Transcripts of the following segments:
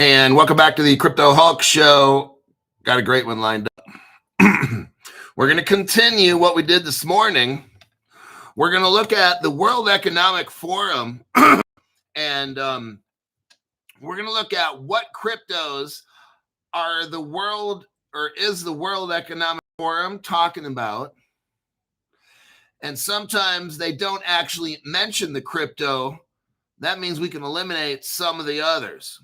And welcome back to the Crypto Hulk Show. Got a great one lined up. We're going to continue what we did this morning. We're going to look at the World Economic Forum and we're going to look at what cryptos are the world or is the World Economic Forum talking about. And sometimes they don't actually mention the crypto. That means we can eliminate some of the others.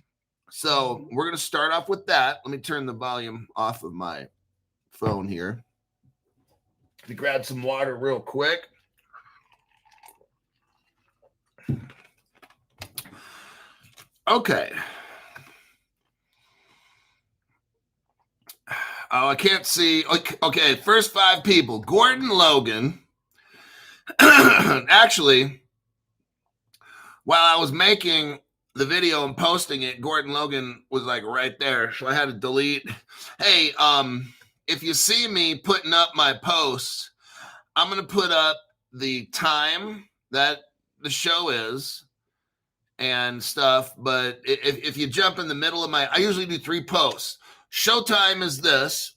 So we're going to start off with that. Let me turn the volume off of my phone here. Let me grab some water real quick. Okay. Oh, I can't see. Okay, first 5 people. Gordon Logan. Actually, while I was making the video and posting it, Gordon Logan was like right there. So I had to delete. Hey, if you see me putting up my posts, I'm going to put up the time that the show is and stuff. But if you jump in the middle of I usually do 3 posts. Showtime is this.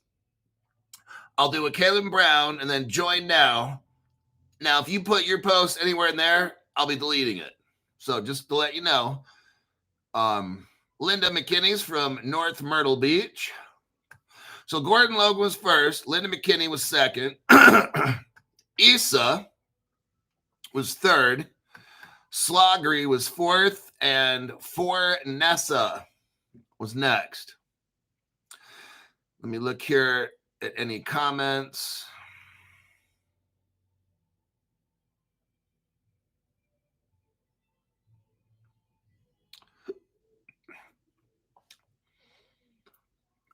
I'll do a Caleb Brown and then join now. Now, if you put your post anywhere in there, I'll be deleting it. So just to let you know. Linda McKinney's from North Myrtle Beach. So Gordon Logan was first. Linda McKinney was second. Issa was third. Sloggery was fourth. And Nessa was next. Let me look here at any comments.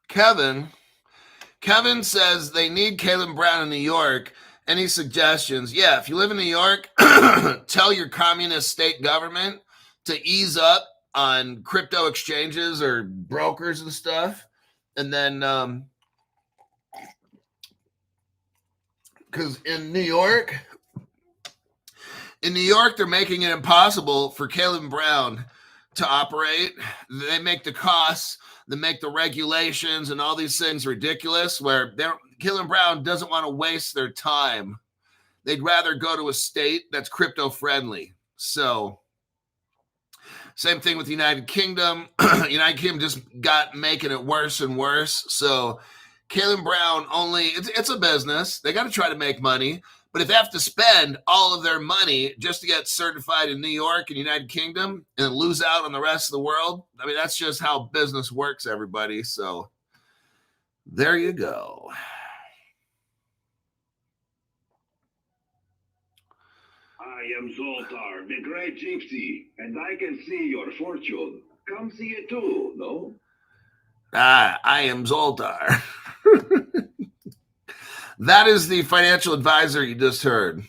Kevin says they need Caleb Brown in New York. Any suggestions? Yeah, if you live in New York, tell your communist state government to ease up on crypto exchanges or brokers and stuff. And then, because in New York, they're making it impossible for Caleb Brown to operate. They make the costs, they make the regulations and all these things ridiculous where Caleb Brown doesn't want to waste their time. They'd rather go to a state that's crypto friendly. So same thing with the United Kingdom. United Kingdom just got making it worse and worse. So Caleb Brown it's a business. They got to try to make money. But if they have to spend all of their money just to get certified in New York and United Kingdom and lose out on the rest of the world, I mean, that's just how business works, everybody. So there you go. I am Zoltar, the great gypsy, and I can see your fortune. Come see it too, no? I am Zoltar. That is the financial advisor you just heard.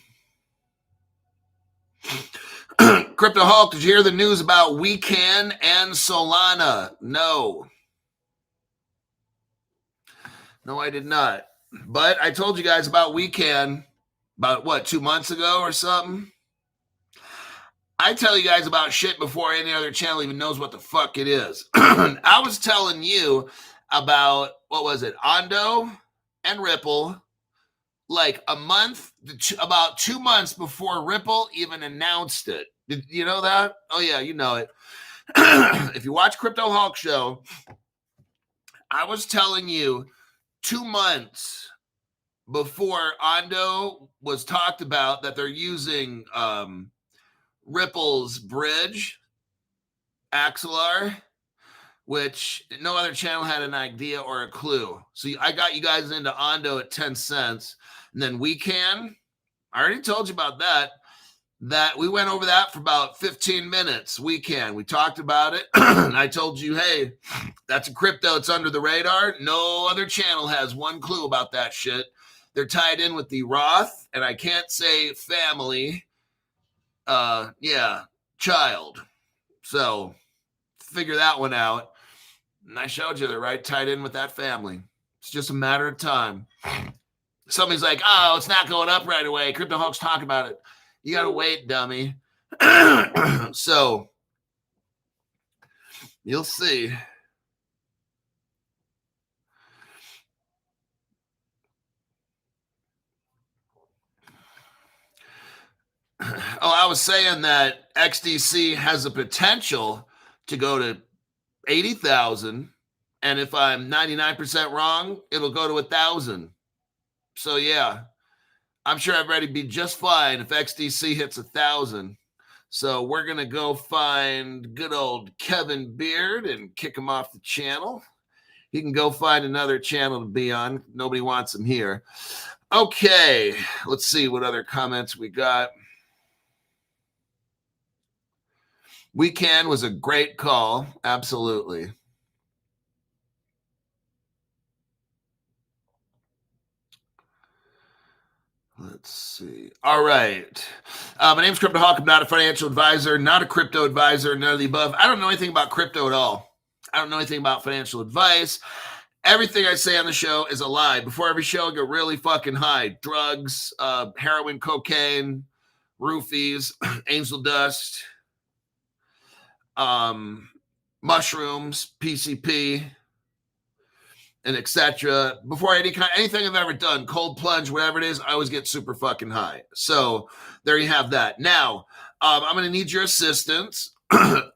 Crypto Hulk, did you hear the news about WeCan and Solana? No, I did not. But I told you guys about WeCan about 2 months ago or something. I tell you guys about shit before any other channel even knows what the fuck it is. I was telling you about, Ondo and Ripple, like about 2 months before Ripple even announced it. Did you know that? Oh yeah, you know it. If you watch Crypto Hulk Show, I was telling you 2 months before Ondo was talked about that they're using Ripple's bridge, Axelar, which no other channel had an idea or a clue. So I got you guys into Ondo at 10 cents. And then WeCan, I already told you about that. That we went over that for about 15 minutes. WeCan, we talked about it. And I told you, hey, that's a crypto. It's under the radar. No other channel has one clue about that shit. They're tied in with the Roth, and I can't say family. Child. So figure that one out. And I showed you they're right tied in with that family. It's just a matter of time. Somebody's like, oh, it's not going up right away. Crypto Hulk's talking about it. You got to wait, dummy. So you'll see. I was saying that XDC has a potential to go to 80,000. And if I'm 99% wrong, it'll go to 1,000. So yeah, I'm sure everybody be just fine if XDC hits 1,000. So we're going to go find good old Kevin Beard and kick him off the channel. He can go find another channel to be on. Nobody wants him here. Okay, let's see what other comments we got. Weekend was a great call. Absolutely. Let's see. All right. My name's Crypto Hawk. I'm not a financial advisor, not a crypto advisor, none of the above. I don't know anything about crypto at all. I don't know anything about financial advice. Everything I say on the show is a lie. Before every show, I get really fucking high. Drugs, heroin, cocaine, roofies, angel dust, mushrooms, PCP, and etc. Before anything I've ever done, cold plunge, whatever it is, I always get super fucking high. So there you have that. Now, I'm going to need your assistance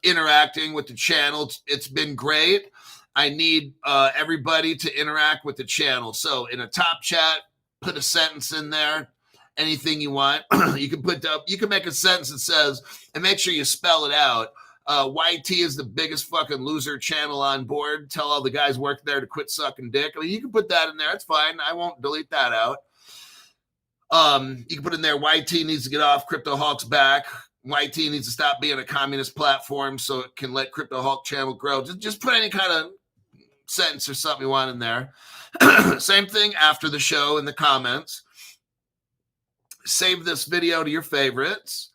interacting with the channel. It's been great. I need everybody to interact with the channel. So in a top chat, put a sentence in there. Anything you want. You can make a sentence that says, and make sure you spell it out. YT is the biggest fucking loser channel on board. Tell all the guys working there to quit sucking dick. I mean, you can put that in there. It's fine. I won't delete that out. You can put in there, YT needs to get off Crypto Hawk's back. YT needs to stop being a communist platform so it can let Crypto Hawk channel grow. Just put any kind of sentence or something you want in there. Same thing after the show in the comments. Save this video to your favorites.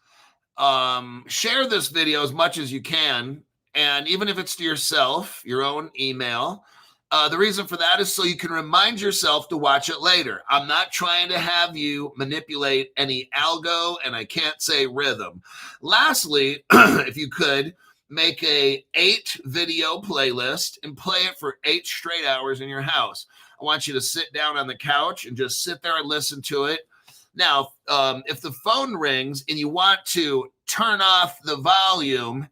Share this video as much as you can, and even if it's to yourself, your own email. The reason for that is so you can remind yourself to watch it later. I'm not trying to have you manipulate any algo, and I can't say rhythm. Lastly, if you could make a 8-video playlist and play it for 8 straight hours in your house. I want you to sit down on the couch and just sit there and listen to it. Now, if the phone rings and you want to turn off the volume,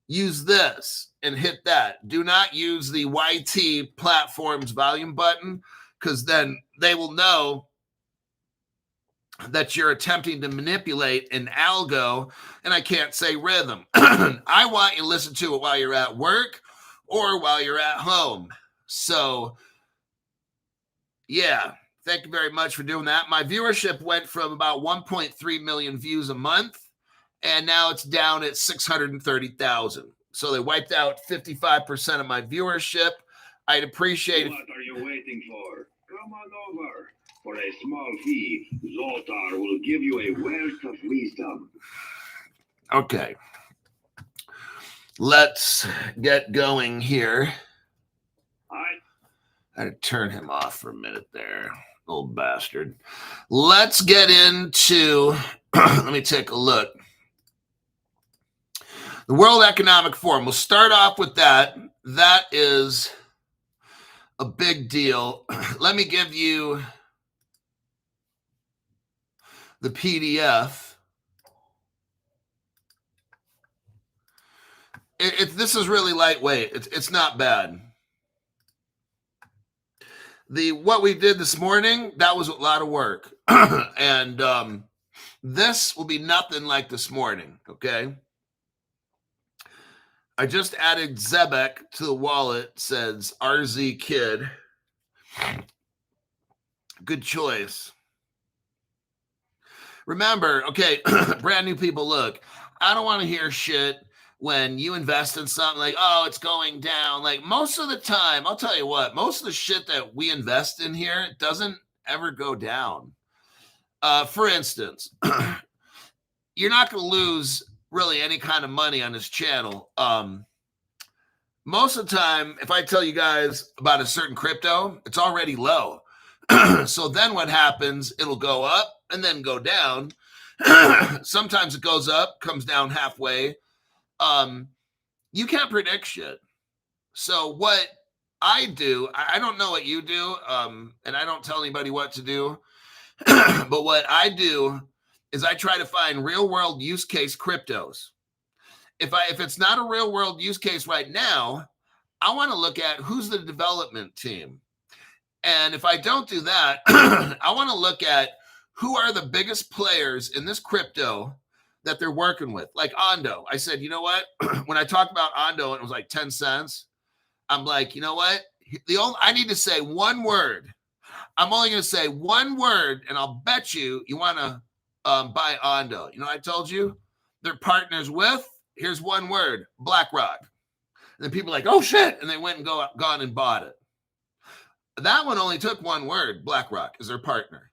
use this and hit that. Do not use the YT platform's volume button, because then they will know that you're attempting to manipulate an algo, and I can't say rhythm. I want you to listen to it while you're at work or while you're at home. So, yeah. Thank you very much for doing that. My viewership went from about 1.3 million views a month, and now it's down at 630,000. So they wiped out 55% of my viewership. I'd appreciate it. What are you waiting for? Come on over. For a small fee, Zoltar will give you a wealth of wisdom. Okay. Let's get going here. I had to turn him off for a minute there. Old bastard. Let's get into, let me take a look. The World Economic Forum. We'll start off with that. That is a big deal. Let me give you the PDF. This is really lightweight. It's not bad. What we did this morning, that was a lot of work. And this will be nothing like this morning, okay? I just added Zebek to the wallet, says RZ Kid. Good choice. Remember, okay, brand new people, look, I don't want to hear shit when you invest in something like, oh, it's going down. Like most of the time, I'll tell you what, most of the shit that we invest in here doesn't ever go down. For instance, you're not going to lose really any kind of money on this channel. Most of the time, if I tell you guys about a certain crypto, it's already low. So then what happens, it'll go up and then go down. Sometimes it goes up, comes down halfway. You can't predict shit. So what I do, I don't know what you do, and I don't tell anybody what to do. But what I do is I try to find real world use case cryptos. If it's not a real world use case right now, I want to look at who's the development team. And if I don't do that, I want to look at who are the biggest players in this crypto that they're working with. Like Ondo. I said, you know what? When I talked about Ondo and it was like 10 cents, I'm like, you know what? I need to say one word. I'm only going to say one word, and I'll bet you want to buy Ondo. You know what I told you? They're partners with, here's one word, BlackRock. And then people are like, oh shit. And they went and gone and bought it. That one only took one word, BlackRock is their partner.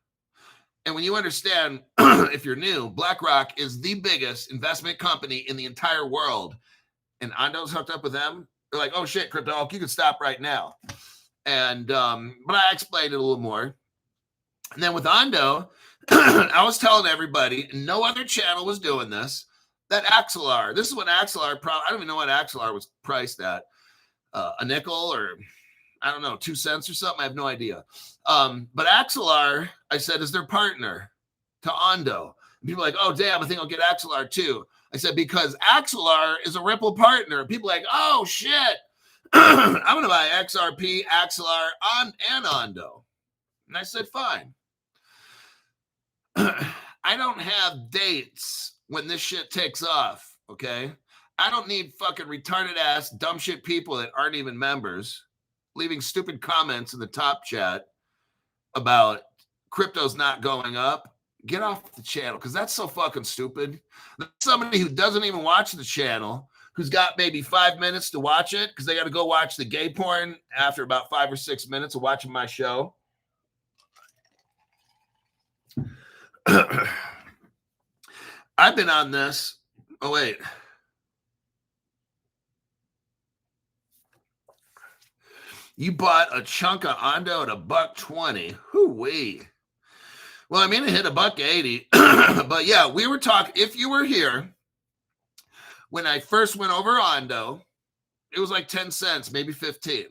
And when you understand, if you're new, BlackRock is the biggest investment company in the entire world. And Ondo's hooked up with them. They're like, oh shit, Crypto, you can stop right now. And, but I explained it a little more. And then with Ondo, I was telling everybody, no other channel was doing this, that Axelar, this is what Axelar, I don't even know what Axelar was priced at, a nickel or I don't know, 2 cents or something. I have no idea. But Axelar, I said, is their partner to Ondo. And people are like, oh, damn, I think I'll get Axelar too. I said, because Axelar is a Ripple partner. People are like, oh, shit. I'm going to buy XRP, Axelar, and Ondo. And I said, fine. I don't have dates when this shit takes off, okay? I don't need fucking retarded ass, dumb shit people that aren't even members leaving stupid comments in the top chat about crypto's not going up. Get off the channel, because that's so fucking stupid. There's somebody who doesn't even watch the channel, who's got maybe 5 minutes to watch it because they got to go watch the gay porn after about 5 or 6 minutes of watching my show. I've been on this. Oh, wait. You bought a chunk of Ondo at $1.20. Hoo-wee. Well, I mean, it hit $1.80. But yeah, we were talking. If you were here when I first went over Ondo, it was like 10 cents, maybe 15.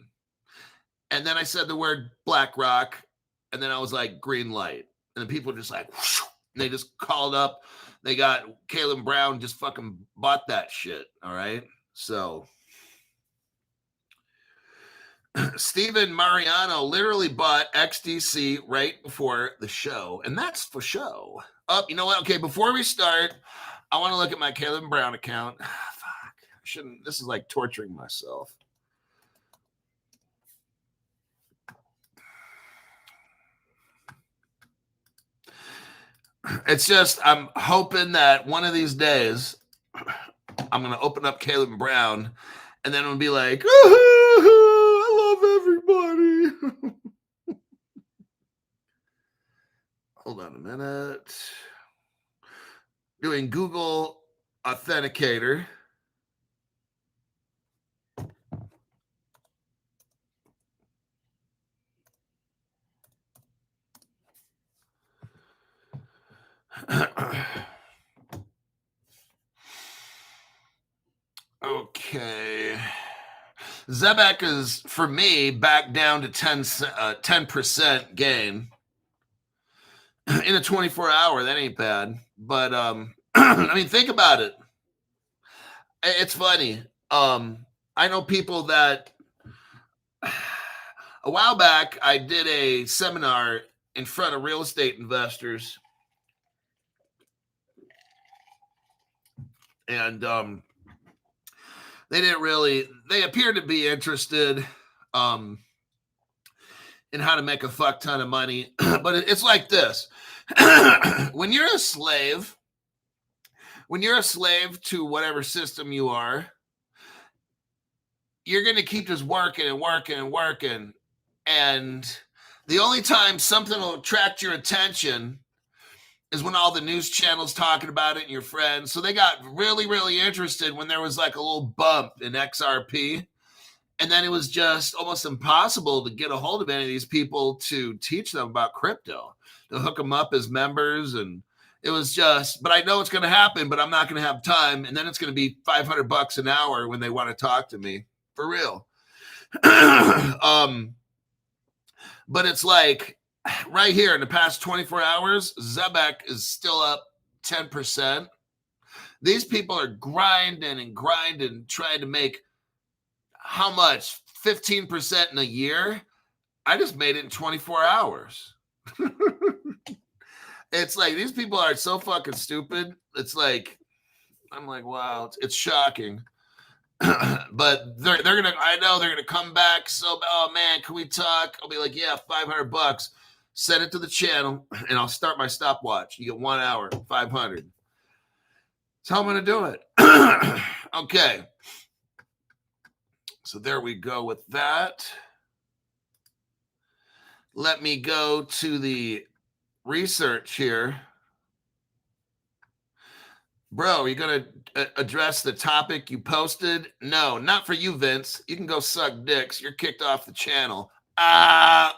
And then I said the word BlackRock, and then I was like, green light. And then people were just like, whoosh, and they just called up. They got Caleb Brown just fucking bought that shit. All right. So Steven Mariano literally bought XDC right before the show. And that's for show. You know what? Okay. Before we start, I want to look at my Caleb Brown account. Fuck. I shouldn't. This is like torturing myself. It's just, I'm hoping that one of these days I'm going to open up Caleb Brown and then it'll be like, I love everybody. Hold on a minute. Doing Google Authenticator. Okay. Zebek is, for me, back down to 10% gain in a 24-hour. That ain't bad. But, I mean, think about it. It's funny. I know people that a while back, I did a seminar in front of real estate investors. And they appeared to be interested in how to make a fuck ton of money. But it's like this. When you're a slave to whatever system you are, you're going to keep just working and working and working. And the only time something will attract your attention is when all the news channels talking about it and your friends. So they got really, really interested when there was like a little bump in XRP. And then it was just almost impossible to get a hold of any of these people to teach them about crypto, to hook them up as members. And it was just, but I know it's going to happen, but I'm not going to have time. And then it's going to be $500 an hour when they want to talk to me, for real. But it's like, right here in the past 24 hours, Zebek is still up 10%. These people are grinding and grinding, trying to make how much? 15% in a year? I just made it in 24 hours. It's like these people are so fucking stupid. It's like, I'm like, wow, it's shocking. But they're gonna, I know they're gonna come back. So, oh man, can we talk? I'll be like, yeah, $500. Send it to the channel, and I'll start my stopwatch. You get 1 hour, 500. That's how I'm gonna do it. Okay. So there we go with that. Let me go to the research here. Bro, are you going to address the topic you posted? No, not for you, Vince. You can go suck dicks. You're kicked off the channel. All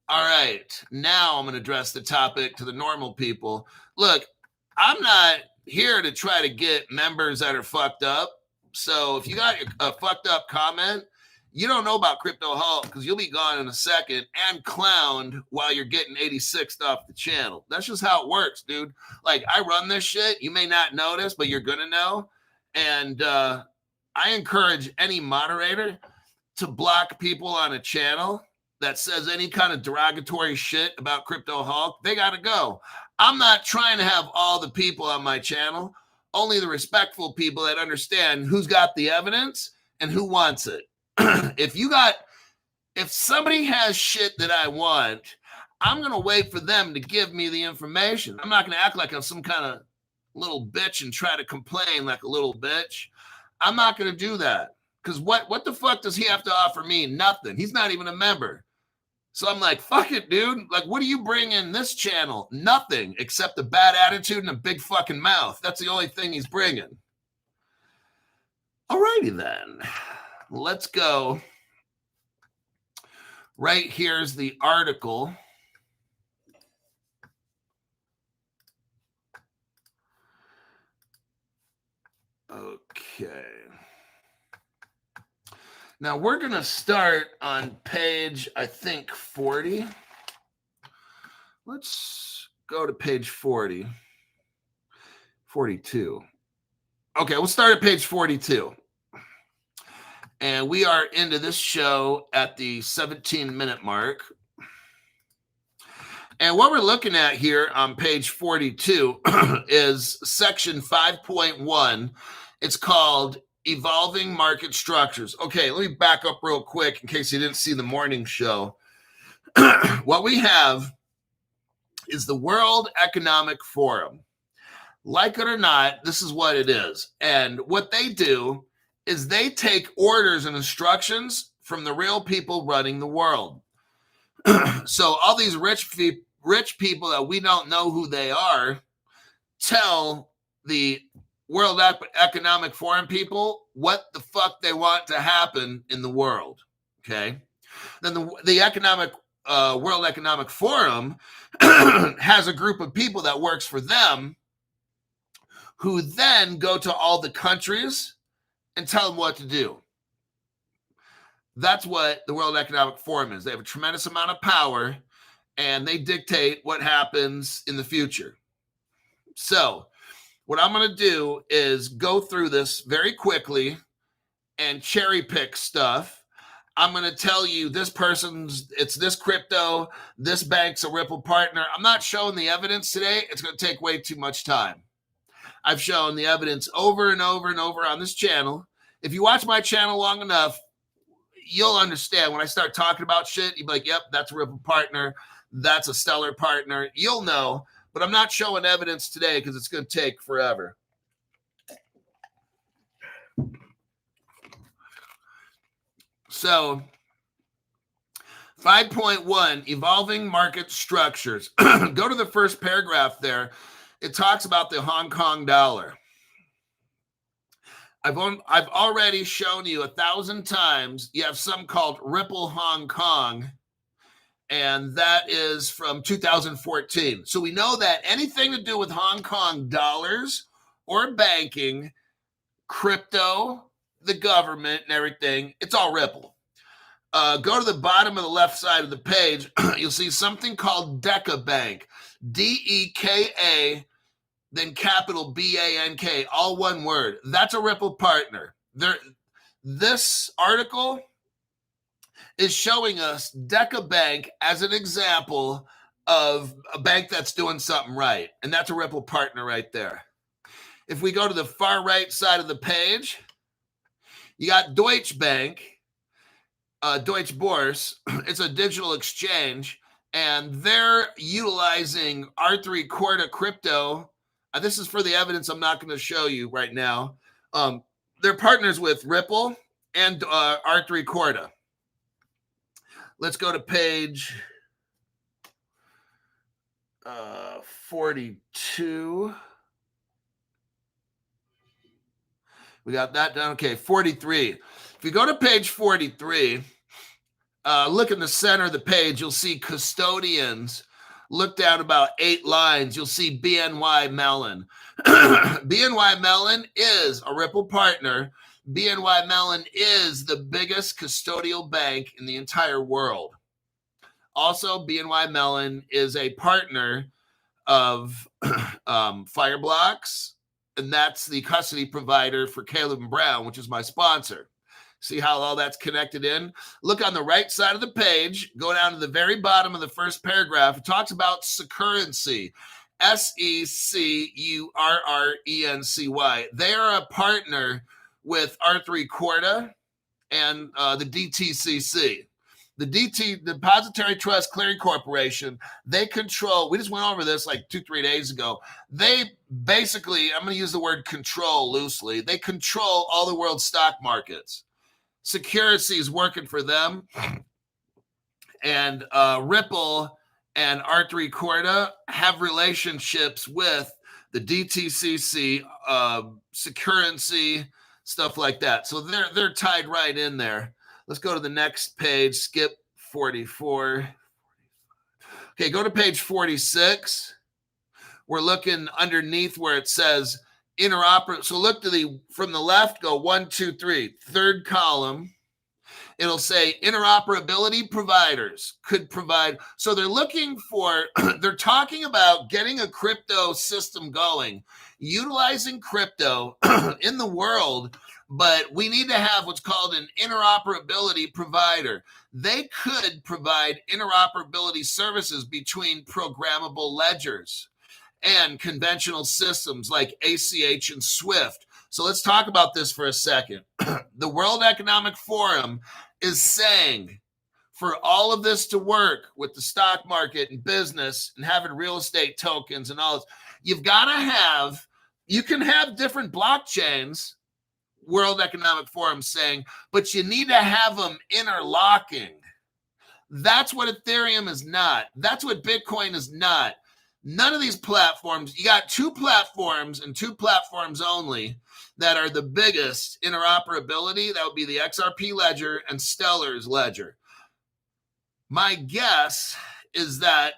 right. Now I'm going to address the topic to the normal people. Look, I'm not here to try to get members that are fucked up. So if you got a fucked up comment, you don't know about Crypto Hulk because you'll be gone in a second and clowned while you're getting 86th off the channel. That's just how it works, dude. Like, I run this shit. You may not notice, but you're going to know. And I encourage any moderator to block people on a channel that says any kind of derogatory shit about Crypto Hulk. They got to go. I'm not trying to have all the people on my channel, only the respectful people that understand who's got the evidence and who wants it. If somebody has shit that I want, I'm going to wait for them to give me the information. I'm not going to act like I'm some kind of little bitch and try to complain like a little bitch. I'm not going to do that because what the fuck does he have to offer me? Nothing. He's not even a member. So I'm like, fuck it, dude. Like, what do you bring in this channel? Nothing except a bad attitude and a big fucking mouth. That's the only thing he's bringing. Alrighty then. Let's go. Right here's the article. Okay. Now we're going to start on page, I think, 40. Let's go to page 40. 42. Okay, we'll start at page 42. And we are into this show at the 17-minute mark. And what we're looking at here on page 42 is section 5.1. It's called Evolving Market Structures. Okay, let me back up real quick in case you didn't see the morning show. What we have is the World Economic Forum. Like it or not, this is what it is. And what they do is they take orders and instructions from the real people running the world. So all these rich people that we don't know who they are tell the World Economic Forum people what the fuck they want to happen in the world. Okay. Then the World Economic Forum has a group of people that works for them who then go to all the countries and tell them what to do. That's what the World Economic Forum is. They have a tremendous amount of power, and they dictate what happens in the future. So what I'm going to do is go through this very quickly and cherry pick stuff. I'm going to tell you it's this crypto, this bank's a Ripple partner. I'm not showing the evidence today. It's going to take way too much time. I've shown the evidence over and over and over on this channel. If you watch my channel long enough, you'll understand when I start talking about shit, you'll be like, yep, that's a Ripple partner. That's a Stellar partner. You'll know, but I'm not showing evidence today because it's going to take forever. So 5.1, Evolving Market Structures. Go to the first paragraph there. It talks about the Hong Kong dollar. I've already shown you 1,000 times. You have some called Ripple Hong Kong, and that is from 2014. So we know that anything to do with Hong Kong dollars or banking, crypto, the government, and everything, it's all Ripple. Go to the bottom of the left side of the page. You'll see something called Deca Bank, DEKA then capital BANK, all one word. That's a Ripple partner. This article is showing us Deca Bank as an example of a bank that's doing something right. And that's a Ripple partner right there. If we go to the far right side of the page, you got Deutsche Bank, Deutsche Börse. It's a digital exchange, and they're utilizing R3 Corda crypto. This is for the evidence I'm not going to show you right now. They're partners with Ripple and R3 Corda. Let's go to page 42. We got that down. Okay, 43. If you go to page 43, look in the center of the page, you'll see custodians. Look down about 8 lines. You'll see BNY Mellon. BNY Mellon is a Ripple partner. BNY Mellon is the biggest custodial bank in the entire world. Also, BNY Mellon is a partner of Fireblocks, and that's the custody provider for Caleb & Brown, which is my sponsor. See how all that's connected in? Look on the right side of the page, go down to the very bottom of the first paragraph. It talks about Securrency, SECURRENCY. They are a partner with R3 Corda and the DTCC. The Depository Trust Clearing Corporation, they control, we just went over this like 2-3 days ago. They basically, I'm going to use the word control loosely, they control all the world's stock markets. Security is working for them. And Ripple and R3 Corda have relationships with the DTCC, Securrency, stuff like that. So they're tied right in there. Let's go to the next page, skip 44. Okay, go to page 46. We're looking underneath where it says interoperable. So look to from the left, go 1, 2, 3. Third column, it'll say interoperability providers could provide. So they're looking for, they're talking about getting a crypto system going, utilizing crypto in the world, but we need to have what's called an interoperability provider. They could provide interoperability services between programmable ledgers and conventional systems like ACH and SWIFT. So let's talk about this for a second. The World Economic Forum is saying for all of this to work with the stock market and business and having real estate tokens and all this, you've got to have, you can have different blockchains, World Economic Forum saying, but you need to have them interlocking. That's what Ethereum is not. That's what Bitcoin is not. None of these platforms, you got 2 platforms and 2 platforms only that are the biggest interoperability. That would be the XRP ledger and Stellar's ledger. My guess is that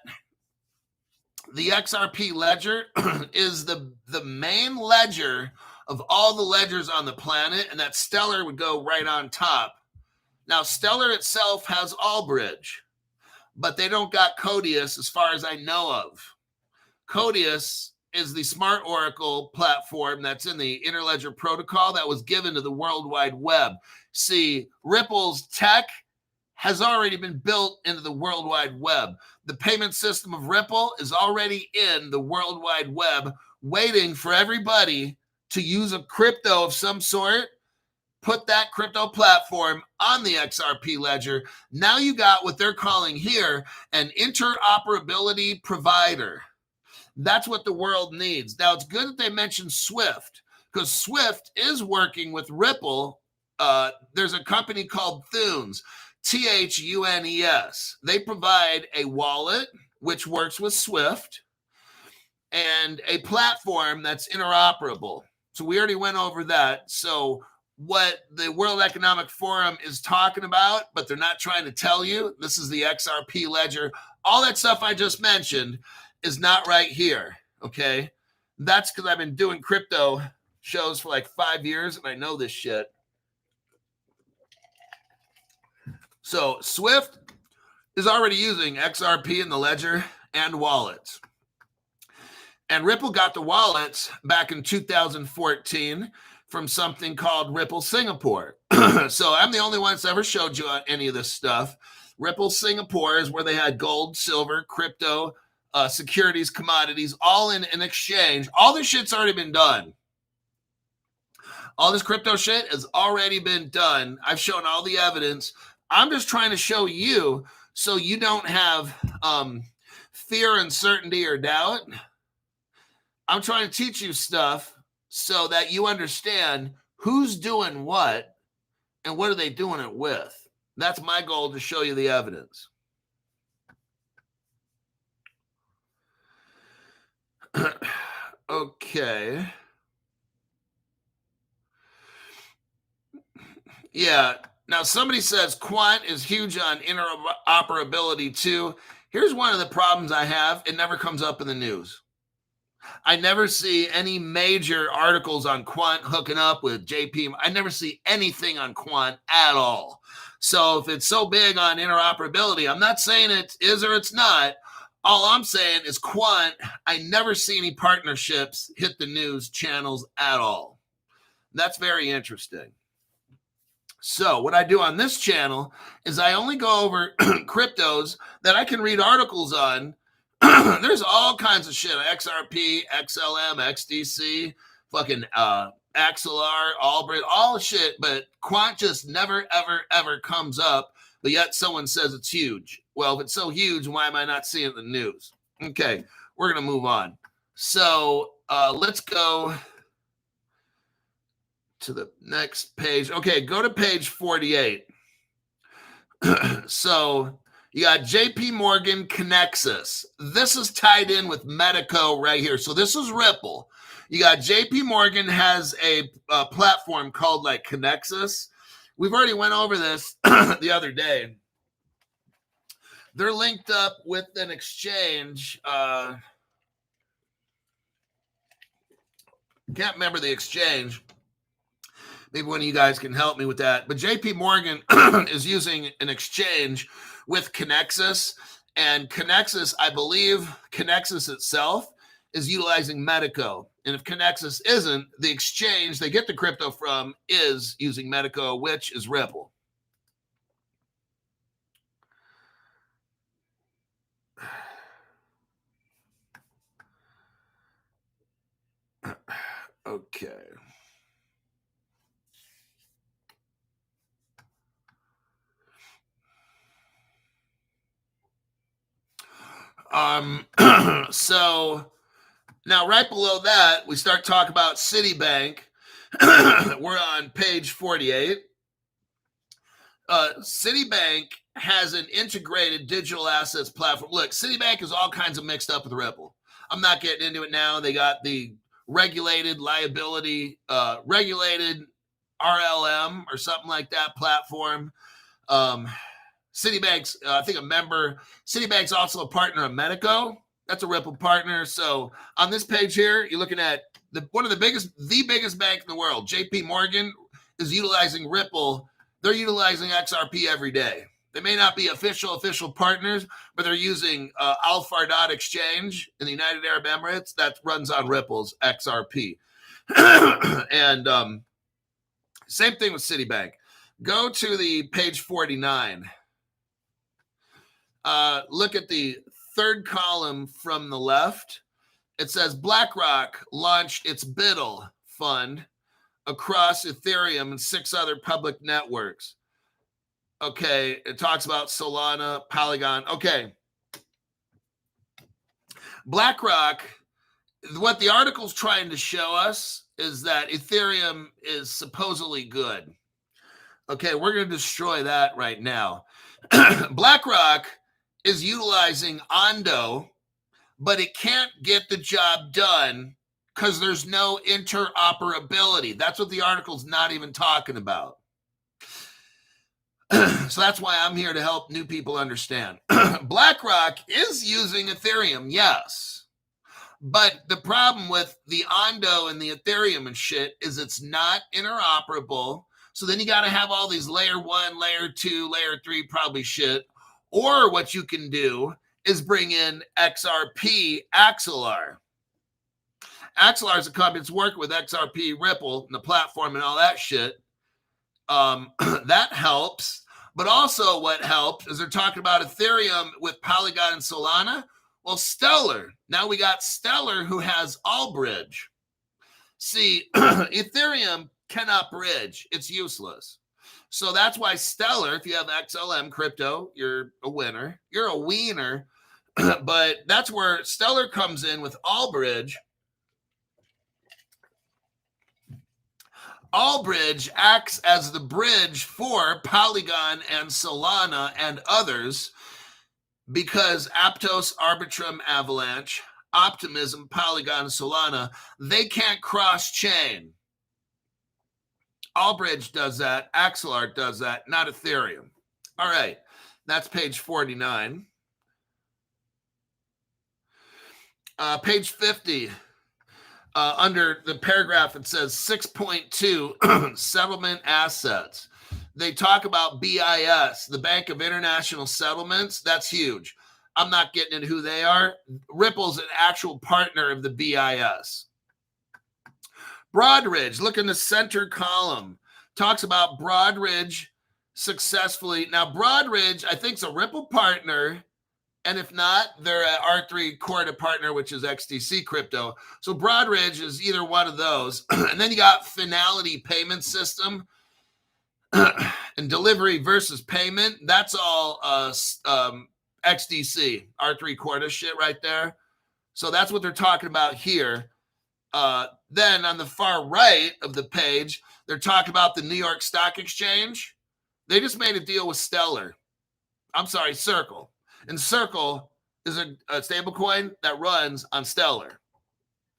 the XRP ledger is the main ledger of all the ledgers on the planet, and that Stellar would go right on top. Now, Stellar itself has Allbridge, but they don't got Codius as far as I know of. Codius is the smart oracle platform that's in the Interledger protocol that was given to the World Wide Web. See, Ripple's tech has already been built into the World Wide Web. The payment system of Ripple is already in the World Wide Web, waiting for everybody to use a crypto of some sort, put that crypto platform on the XRP ledger. Now you got what they're calling here an interoperability provider. That's what the world needs. Now, it's good that they mentioned SWIFT, because SWIFT is working with Ripple. There's a company called Thunes, THUNES. They provide a wallet, which works with SWIFT, and a platform that's interoperable. So we already went over that. So what the World Economic Forum is talking about, but they're not trying to tell you, this is the XRP ledger. All that stuff I just mentioned is not right here, okay? That's because I've been doing crypto shows for like 5 years, and I know this shit. So SWIFT is already using XRP in the ledger and wallets. And Ripple got the wallets back in 2014 from something called Ripple Singapore. So I'm the only one that's ever showed you any of this stuff. Ripple Singapore is where they had gold, silver, crypto, securities, commodities, all in an exchange. All this shit's already been done. All this crypto shit has already been done. I've shown all the evidence. I'm just trying to show you so you don't have fear, uncertainty, or doubt. I'm trying to teach you stuff so that you understand who's doing what and what are they doing it with. That's my goal, to show you the evidence. Okay. Yeah. Now, somebody says Quant is huge on interoperability too. Here's one of the problems I have. It never comes up in the news. I never see any major articles on Quant hooking up with JP. I never see anything on Quant at all. So if it's so big on interoperability, I'm not saying it is or it's not. All I'm saying is Quant, I never see any partnerships hit the news channels at all. That's very interesting. So what I do on this channel is I only go over cryptos that I can read articles on. There's all kinds of shit. XRP, XLM, XDC, fucking XLR, Albert, all shit. But Quant just never, ever, ever comes up. But yet someone says it's huge. Well, if it's so huge, why am I not seeing it in the news? Okay, we're going to move on. So let's go to the next page. Okay, go to page 48. So you got JP Morgan Connexus. This is tied in with Medico right here. So this is Ripple. You got JP Morgan has a platform called like Connexus. We've already went over this the other day. They're linked up with an exchange. Can't remember the exchange. Maybe one of you guys can help me with that. But JP Morgan is using an exchange with Connexus. And Connexus, I believe Connexus itself is utilizing Medico. And if Connexus isn't, the exchange they get the crypto from is using Medico, which is Ripple. Okay. So now right below that, we start talking about Citibank. We're on page 48. Citibank has an integrated digital assets platform. Look, Citibank is all kinds of mixed up with Ripple. I'm not getting into it now. They got the regulated liability, regulated RLM or something like that platform. Citibank's, I think, a member. Citibank's also a partner of Medico. That's a Ripple partner. So on this page here, you're looking at the biggest bank in the world. JP Morgan is utilizing Ripple. They're utilizing XRP every day. They may not be official partners, but they're using Al Fardat Exchange in the United Arab Emirates that runs on Ripple's XRP. And same thing with Citibank. Go to the page 49. Look at the third column from the left. It says BlackRock launched its BUIDL fund across Ethereum and 6 other public networks. Okay, it talks about Solana, Polygon. Okay. BlackRock, what the article's trying to show us is that Ethereum is supposedly good. Okay, we're going to destroy that right now. BlackRock is utilizing Ondo, but it can't get the job done because there's no interoperability. That's what the article's not even talking about. So that's why I'm here to help new people understand. BlackRock is using Ethereum, yes. But the problem with the Ondo and the Ethereum and shit is it's not interoperable. So then you got to have all these layer 1, layer 2, layer 3 probably shit. Or what you can do is bring in XRP Axelar. Axelar is a company that's working with XRP, Ripple, and the platform and all that shit. That helps. But also what helps is they're talking about Ethereum with Polygon and Solana. Well, Stellar. Now we got Stellar who has Allbridge. See, Ethereum cannot bridge. It's useless. So that's why Stellar, if you have XLM crypto, you're a winner. You're a wiener. But that's where Stellar comes in with Allbridge. Allbridge acts as the bridge for Polygon and Solana and others because Aptos, Arbitrum, Avalanche, Optimism, Polygon, Solana, they can't cross-chain. Allbridge does that. Axelar does that, not Ethereum. All right, that's page 49. Page 50. Under the paragraph, it says 6.2 settlement assets. They talk about BIS, the Bank of International Settlements. That's huge. I'm not getting into who they are. Ripple's an actual partner of the BIS. Broadridge, look in the center column. Talks about Broadridge successfully. Now, Broadridge, I think, is a Ripple partner. And if not, they're an R3 Corda partner, which is XDC crypto. So Broadridge is either one of those. And then you got Finality Payment System and delivery versus payment. That's all XDC, R3 Corda shit right there. So that's what they're talking about here. Then on the far right of the page, they're talking about the New York Stock Exchange. They just made a deal with Stellar. I'm sorry, Circle. And Circle is a stable coin that runs on Stellar,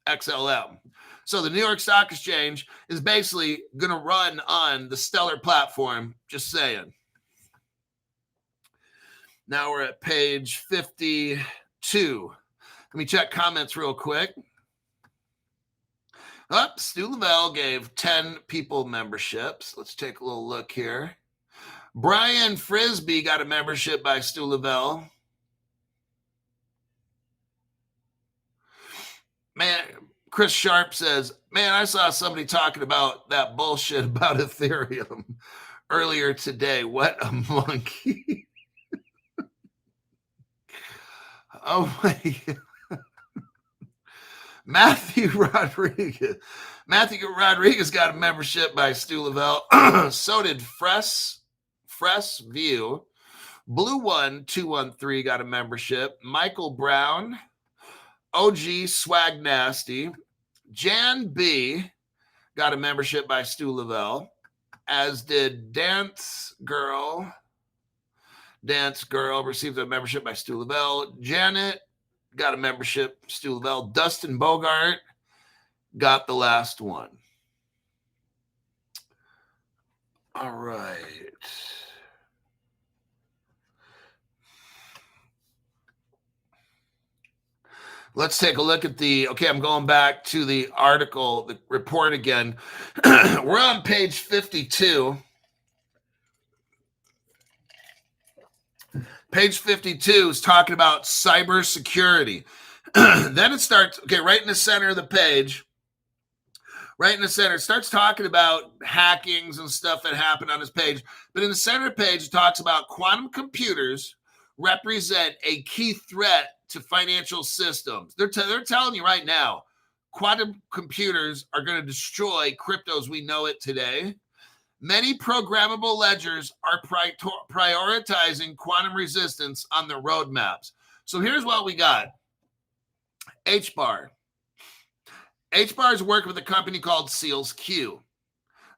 XLM. So the New York Stock Exchange is basically going to run on the Stellar platform, just saying. Now we're at page 52. Let me check comments real quick. Stu Lavelle gave 10 people memberships. Let's take a little look here. Brian Frisbee got a membership by Stu Lavelle. Man, Chris Sharp says, man, I saw somebody talking about that bullshit about Ethereum earlier today. What a monkey. Oh my God. Matthew Rodriguez got a membership by Stu Lavelle. So did Fresh View. Blue One 213 got a membership. Michael Brown. OG Swag Nasty. Jan B got a membership by Stu Lavelle, as did Dance Girl. Dance Girl received a membership by Stu Lavelle. Janet got a membership, Stu Lavelle. Dustin Bogart got the last one. All right. Let's take a look at I'm going back to the article, the report again. We're on page 52. Page 52 is talking about cybersecurity. Then it starts, right in the center of the page, right in the center, it starts talking about hackings and stuff that happened on this page. But in the center of the page, it talks about quantum computers represent a key threat to financial systems. They're telling you right now, quantum computers are going to destroy crypto as we know it today. Many programmable ledgers are prioritizing quantum resistance on their roadmaps. So here's what we got. HBAR. HBAR is working with a company called SealsQ.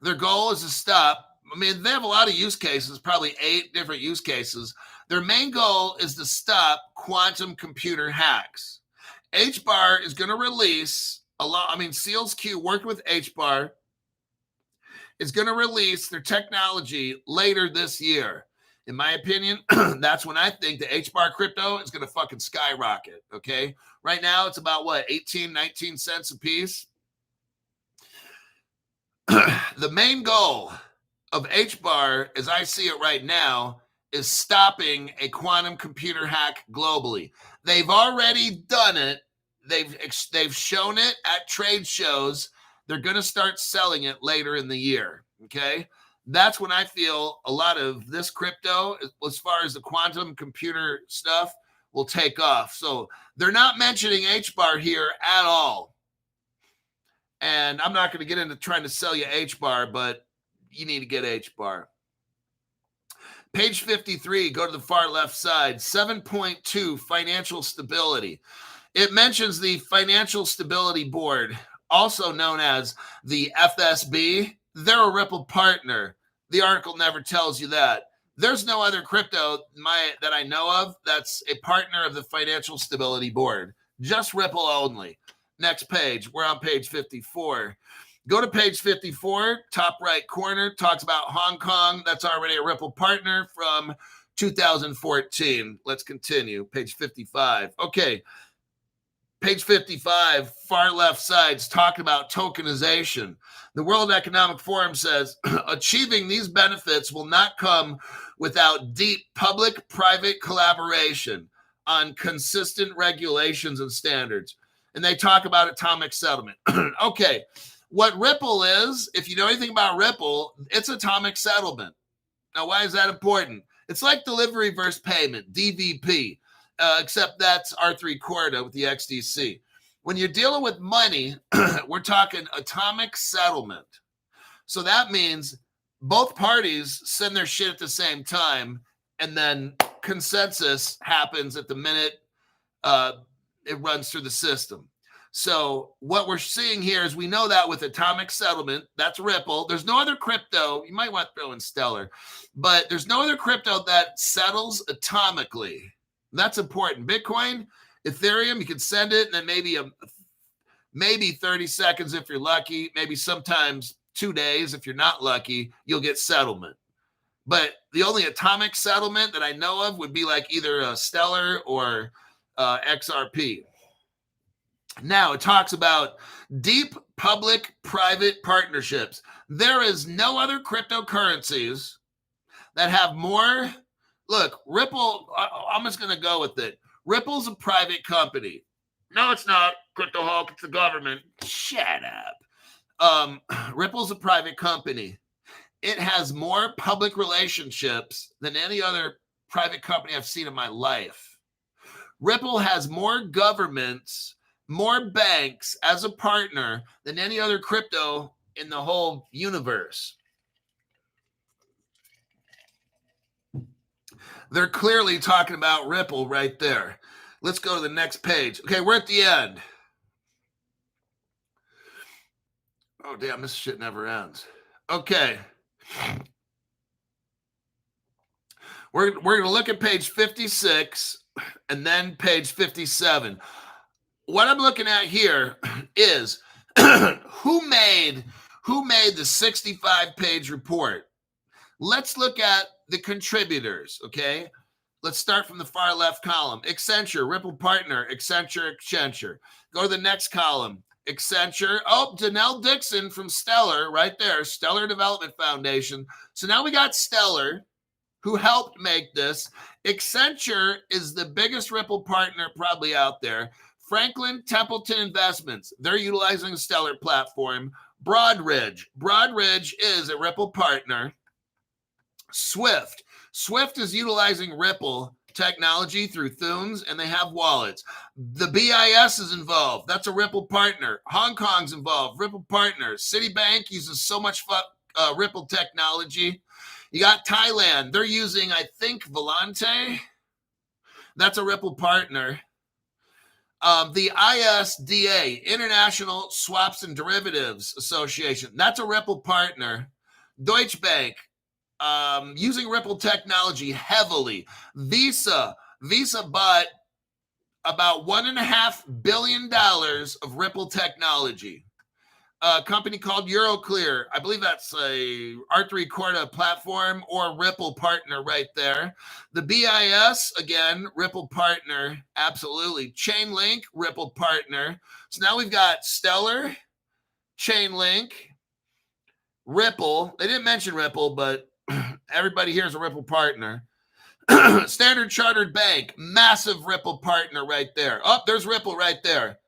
Their goal is to stop. They have a lot of use cases, probably 8 different use cases. Their main goal is to stop quantum computer hacks. HBAR is going to release SealsQ worked with HBAR is going to release their technology later this year. In my opinion, that's when I think the HBAR crypto is going to fucking skyrocket, okay? Right now, it's about, 18, 19 cents a piece? The main goal of HBAR, as I see it right now, is stopping a quantum computer hack globally. They've already done it they've shown it at trade shows. They're going to start selling it later in the year. Okay. That's when I feel a lot of this crypto, as far as the quantum computer stuff, will take off. So they're not mentioning HBAR here at all. And I'm not going to get into trying to sell you HBAR, but you need to get HBAR. Page 53, go to the far left side, 7.2, financial stability. It mentions the Financial Stability Board, also known as the FSB. They're a Ripple partner. The article never tells you that. There's no other crypto that I know of that's a partner of the Financial Stability Board. Just Ripple only. Next page. We're on page 54. Go to page 54, top right corner, talks about Hong Kong. That's already a Ripple partner from 2014. Let's continue. Page 55. Okay. Page 55, far left side's talking about tokenization. The World Economic Forum says achieving these benefits will not come without deep public-private collaboration on consistent regulations and standards. And they talk about atomic settlement. Okay, what Ripple is, if you know anything about Ripple, it's atomic settlement. Now, why is that important? It's like delivery versus payment, DVP. Except that's R3 Corda with the XDC. When you're dealing with money, we're talking atomic settlement. So that means both parties send their shit at the same time, and then consensus happens at the minute it runs through the system. So what we're seeing here is we know that with atomic settlement, that's Ripple. There's no other crypto. You might want to throw in Stellar, but there's no other crypto that settles atomically. That's important. Bitcoin, Ethereum, you can send it, and then maybe 30 seconds if you're lucky, maybe sometimes 2 days if you're not lucky, you'll get settlement. But the only atomic settlement that I know of would be like either a Stellar or XRP. Now, it talks about deep public-private partnerships. There is no other cryptocurrencies that have more. Look, Ripple, I'm just going to go with it. Ripple's a private company. No, it's not. Crypto Hulk, it's the government. Shut up. Ripple's a private company. It has more public relationships than any other private company I've seen in my life. Ripple has more governments, more banks as a partner than any other crypto in the whole universe. They're clearly talking about Ripple right there. Let's go to the next page. Okay, we're at the end. Oh, damn, this shit never ends. Okay. We're going to look at page 56 and then page 57. What I'm looking at here is who made the 65-page report. Let's look at the contributors, okay? Let's start from the far left column. Accenture, Ripple partner, Accenture. Go to the next column. Accenture. Oh, Danelle Dixon from Stellar right there, Stellar Development Foundation. So now we got Stellar, who helped make this. Accenture is the biggest Ripple partner probably out there. Franklin Templeton Investments. They're utilizing the Stellar platform. Broadridge is a Ripple partner. Swift is utilizing Ripple technology through Thunes, and they have wallets. The BIS is involved. That's a Ripple partner. Hong Kong's involved. Ripple partner. Citibank uses so much Ripple technology. You got Thailand. They're using, I think, Volante. That's a Ripple partner. The ISDA, International Swaps and Derivatives Association. That's a Ripple partner. Deutsche Bank. Using Ripple technology heavily. Visa bought about $1.5 billion of Ripple technology. A company called Euroclear. I believe that's a R3 Corda platform or Ripple partner right there. The BIS, again, Ripple partner. Absolutely. Chainlink, Ripple partner. So now we've got Stellar, Chainlink, Ripple. They didn't mention Ripple, but everybody here is a Ripple partner. Standard Chartered Bank, massive Ripple partner right there. Oh, there's Ripple right there.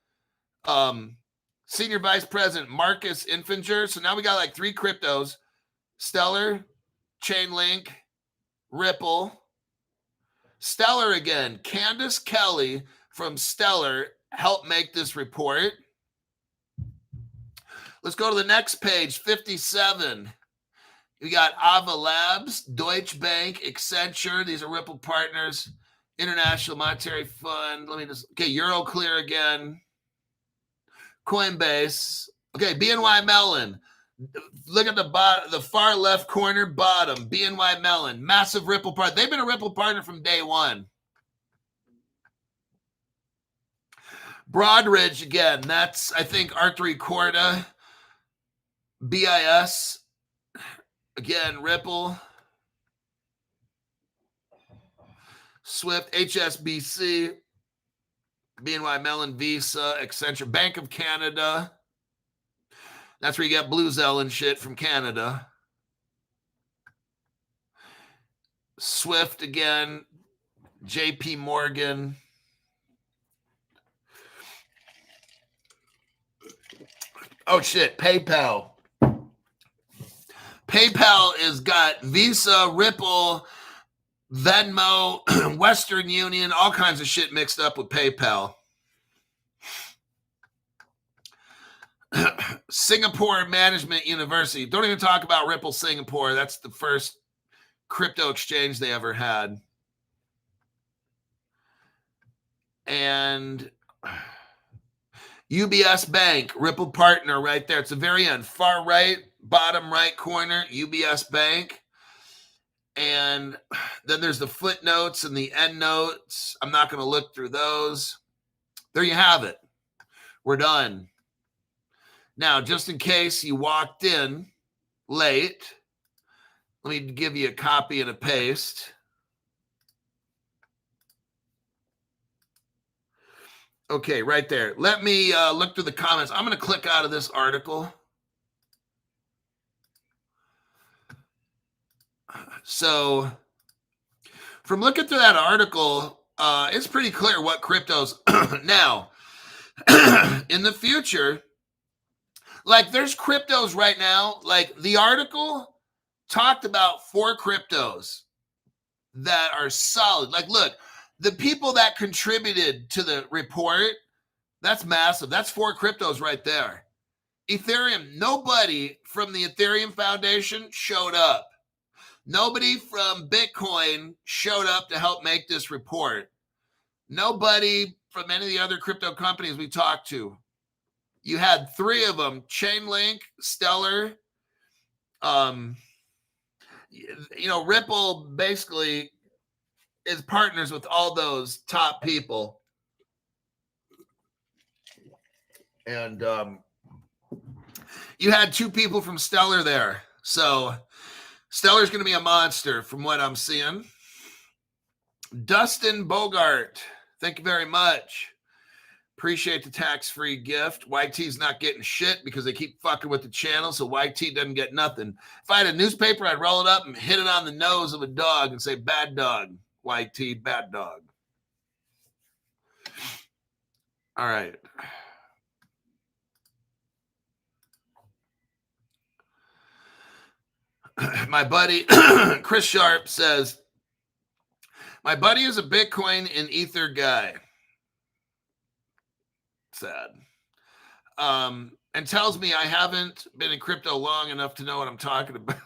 Senior Vice President Marcus Infinger. So now we got like 3 cryptos: Stellar, Chainlink, Ripple. Stellar again. Candace Kelly from Stellar helped make this report. Let's go to the next page, 57. We got Ava Labs, Deutsche Bank, Accenture. These are Ripple partners. International Monetary Fund. Okay, Euroclear again. Coinbase. Okay, BNY Mellon. Look at the far left corner bottom. BNY Mellon, massive Ripple partner. They've been a Ripple partner from day one. Broadridge again. That's, I think, Arthur Corda. BIS. Again, Ripple. Swift, HSBC. BNY Mellon, Visa, Accenture, Bank of Canada. That's where you get Blue Zell and shit from Canada. Swift again, JP Morgan. Oh shit, PayPal. PayPal has got Visa, Ripple, Venmo, Western Union, all kinds of shit mixed up with PayPal. Singapore Management University. Don't even talk about Ripple Singapore. That's the first crypto exchange they ever had. And UBS Bank, Ripple partner right there. It's the very end. Far right, bottom right corner, UBS Bank. And then there's the footnotes and the end notes. I'm not going to look through those. There you have it. We're done. Now, just in case you walked in late, let me give you a copy and a paste. Okay, right there. Let me look through the comments. I'm going to click out of this article. So from looking through that article, it's pretty clear what cryptos now in the future, like there's cryptos right now, like the article talked about 4 cryptos that are solid. Like, look, the people that contributed to the report, that's massive. That's 4 cryptos right there. Ethereum, nobody from the Ethereum Foundation showed up. Nobody from Bitcoin showed up to help make this report. Nobody from any of the other crypto companies we talked to. You had 3 of them, Chainlink, Stellar. Ripple basically is partners with all those top people. And you had 2 people from Stellar there. So Stellar's going to be a monster from what I'm seeing. Dustin Bogart, thank you very much. Appreciate the tax-free gift. YT's not getting shit because they keep fucking with the channel, so YT doesn't get nothing. If I had a newspaper, I'd roll it up and hit it on the nose of a dog and say, bad dog, YT, bad dog. All right. My buddy, Chris Sharp says, my buddy is a Bitcoin and Ether guy. Sad. And tells me I haven't been in crypto long enough to know what I'm talking about.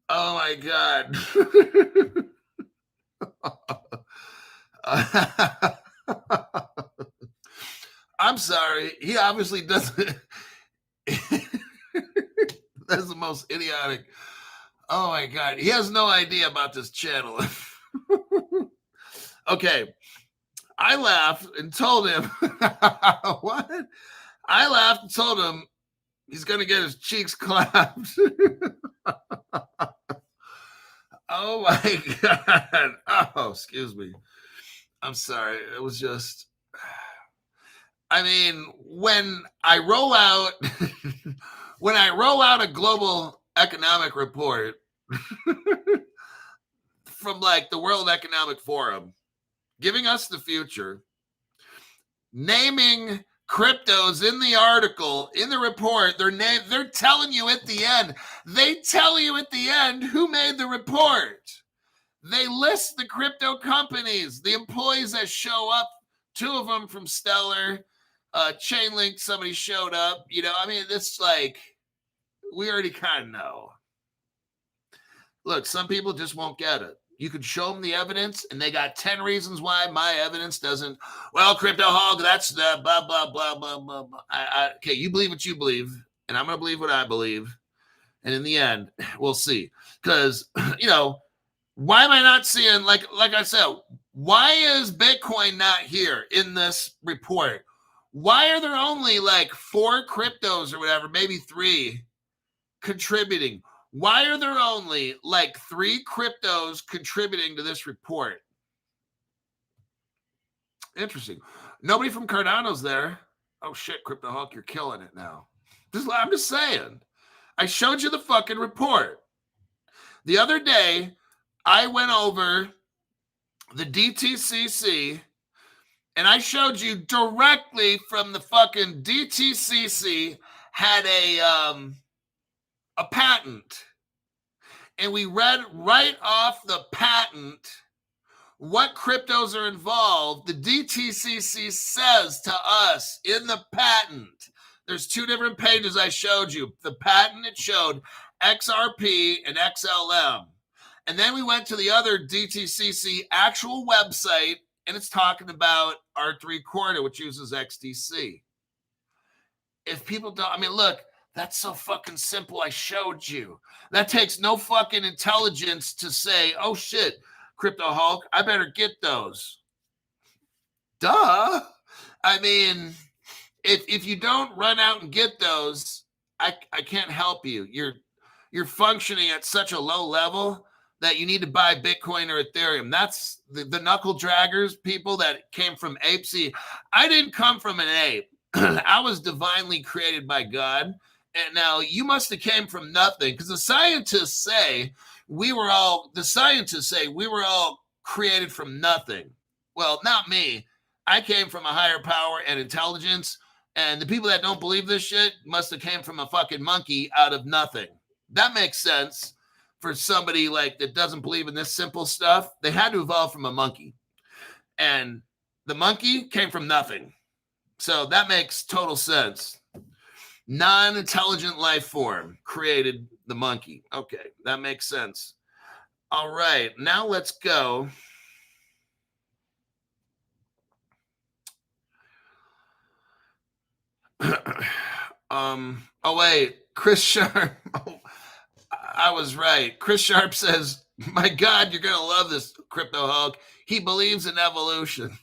Oh my God. I'm sorry. He obviously doesn't. That's the most idiotic. Oh my God. He has no idea about this channel. Okay. I laughed and told him, what? I laughed and told him he's going to get his cheeks clapped. Oh my God. Oh, excuse me. I'm sorry. It was just, I mean, when I roll out a global economic report from like the World Economic Forum, giving us the future, naming cryptos in the article, in the report. They're telling you at the end. They tell you at the end who made the report. They list the crypto companies, the employees that show up. 2 of them from Stellar, Chainlink. Somebody showed up. You know, I mean, it's like we already kind of know. Look, some people just won't get it. You could show them the evidence, and they got 10 reasons why my evidence doesn't. Well, Crypto Hog, that's the blah, blah, blah, blah, blah, blah. Okay, you believe what you believe, and I'm going to believe what I believe. And in the end, we'll see. Because, you know, why am I not seeing, like I said, why is Bitcoin not here in this report? Why are there only like 4 cryptos or whatever, maybe 3 contributing? Why are there only like 3 cryptos contributing to this report? Interesting. Nobody from Cardano's there. Oh shit, Crypto Hulk, you're killing it now. I'm just saying. I showed you the fucking report. The other day, I went over the DTCC and I showed you directly from the fucking DTCC had a patent. And we read right off the patent what cryptos are involved. The DTCC says to us in the patent, there's 2 different pages I showed you. The patent, it showed XRP and XLM. And then we went to the other DTCC actual website, and it's talking about R3 Quarter, which uses XDC. If people don't, I mean, look, that's so fucking simple. I showed you. That takes no fucking intelligence to say, oh shit, Crypto Hulk, I better get those. Duh. I mean, if you don't run out and get those, I can't help you. You're functioning at such a low level that you need to buy Bitcoin or Ethereum. That's the knuckle draggers, people that came from apes. See, I didn't come from an ape. I was divinely created by God. And now you must have came from nothing, because the scientists say we were all created from nothing. Well, not me. I came from a higher power and intelligence. And the people that don't believe this shit must have came from a fucking monkey out of nothing. That makes sense for somebody like that doesn't believe in this simple stuff. They had to evolve from a monkey. And the monkey came from nothing. So that makes total sense. Non-intelligent life form created the monkey. Okay, that makes sense. All right, now let's go. Oh wait, Chris Sharp. Oh, I was right. Chris Sharp says, "My God, you're gonna love this, Crypto Hulk. He believes in evolution."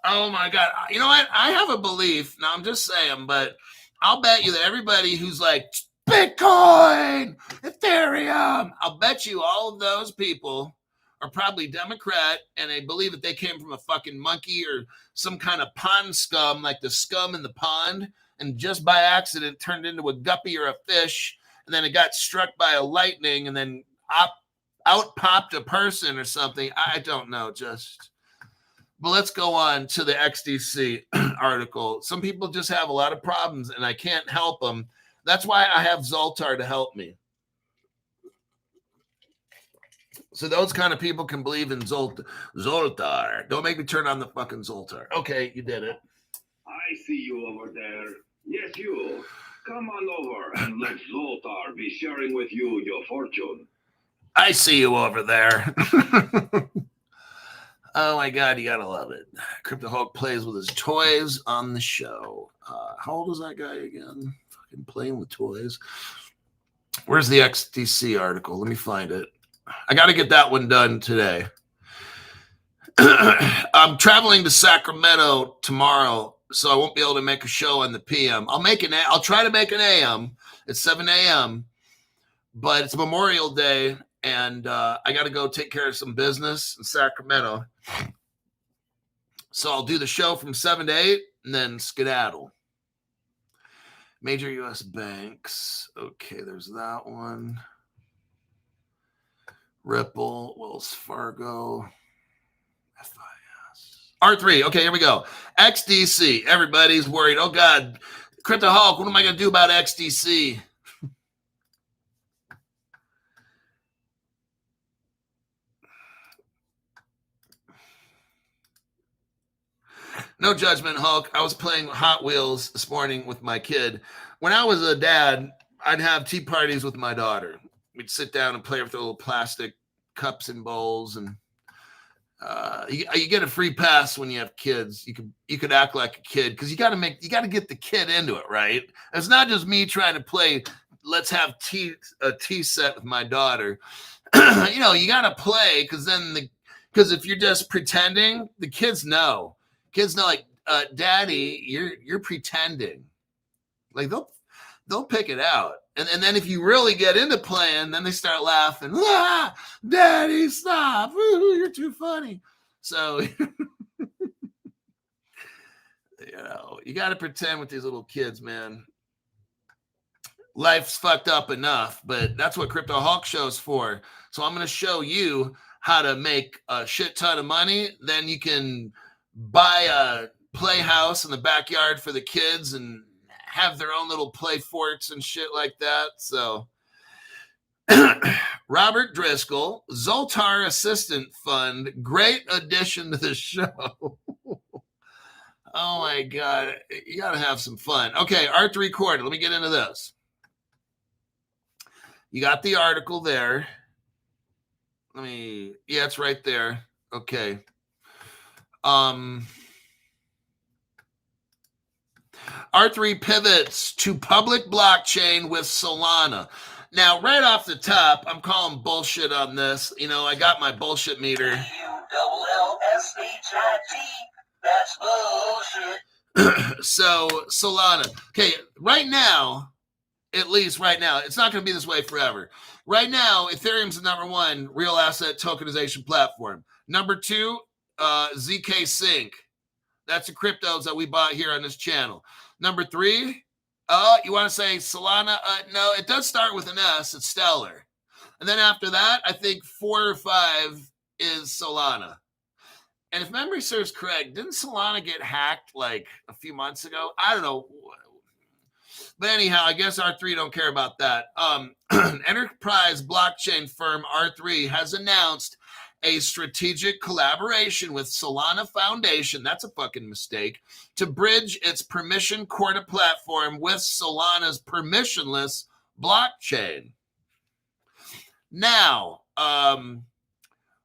Oh my God. You know what? I have a belief. Now I'm just saying, but I'll bet you that everybody who's like, Bitcoin, Ethereum, I'll bet you all of those people are probably Democrat, and they believe that they came from a fucking monkey or some kind of pond scum, like the scum in the pond, and just by accident turned into a guppy or a fish, and then it got struck by a lightning, and then out popped a person or something. I don't know, just... But let's go on to the XDC article. Some people just have a lot of problems, and I can't help them. That's why I have Zoltar to help me. So those kind of people can believe in Zoltar. Don't make me turn on the fucking Zoltar. Okay, you did it. I see you over there. Yes, you. Come on over and let Zoltar be sharing with you your fortune. I see you over there. Oh my God, you gotta love it. Crypto Hulk plays with his toys on the show. How old is that guy again? Fucking playing with toys. Where's the XDC article? Let me find it. I got to get that one done today. I'm traveling to Sacramento tomorrow, so I won't be able to make a show on the PM. I'll try to make an AM. It's 7 a.m., but it's Memorial Day, and I got to go take care of some business in Sacramento. So I'll do the show from 7 to 8 and then skedaddle. Major U.S. banks. Okay, there's that one. Ripple, Wells Fargo, FIS. R3. Okay, here we go. XDC. Everybody's worried. Oh, God. Crypto Hulk, what am I going to do about XDC? No judgment, Hulk. I was playing Hot Wheels this morning with my kid. When I was a dad, I'd have tea parties with my daughter. We'd sit down and play with the little plastic cups and bowls, and you get a free pass when you have kids. You could act like a kid because you got to get the kid into it, right? It's not just me trying to play. Let's have a tea set with my daughter. You got to play because if you're just pretending, the kids know. Kids know, like, Daddy, you're pretending. Like they'll pick it out. And then if you really get into playing, then they start laughing. Ah, Daddy, stop. Ooh, you're too funny. So, you got to pretend with these little kids, man. Life's fucked up enough, but that's what Crypto Hulk show's for. So I'm going to show you how to make a shit ton of money. Then you can buy a playhouse in the backyard for the kids and have their own little play forts and shit like that. So Robert Driscoll, Zoltar Assistant Fund, great addition to the show. Oh my God, you got to have some fun. Okay, R3 Quarter, let me get into this. You got the article there. Yeah, it's right there. Okay. R3 pivots to public blockchain with Solana. Now, right off the top, I'm calling bullshit on this. I got my bullshit meter. ULLSHIT. That's bullshit. So, Solana. Okay, right now, at least right now, it's not going to be this way forever. Right now, Ethereum's the number one real asset tokenization platform. Number two, ZK Sync. That's the cryptos that we bought here on this channel. Number three, you want to say Solana? No, it does start with an S. It's Stellar. And then after that, I think 4 or 5 is Solana. And if memory serves correct, didn't Solana get hacked like a few months ago? I don't know. But anyhow, I guess R3 don't care about that. Enterprise blockchain firm R3 has announced a strategic collaboration with Solana Foundation, that's a fucking mistake, to bridge its permission Corda platform with Solana's permissionless blockchain. Now,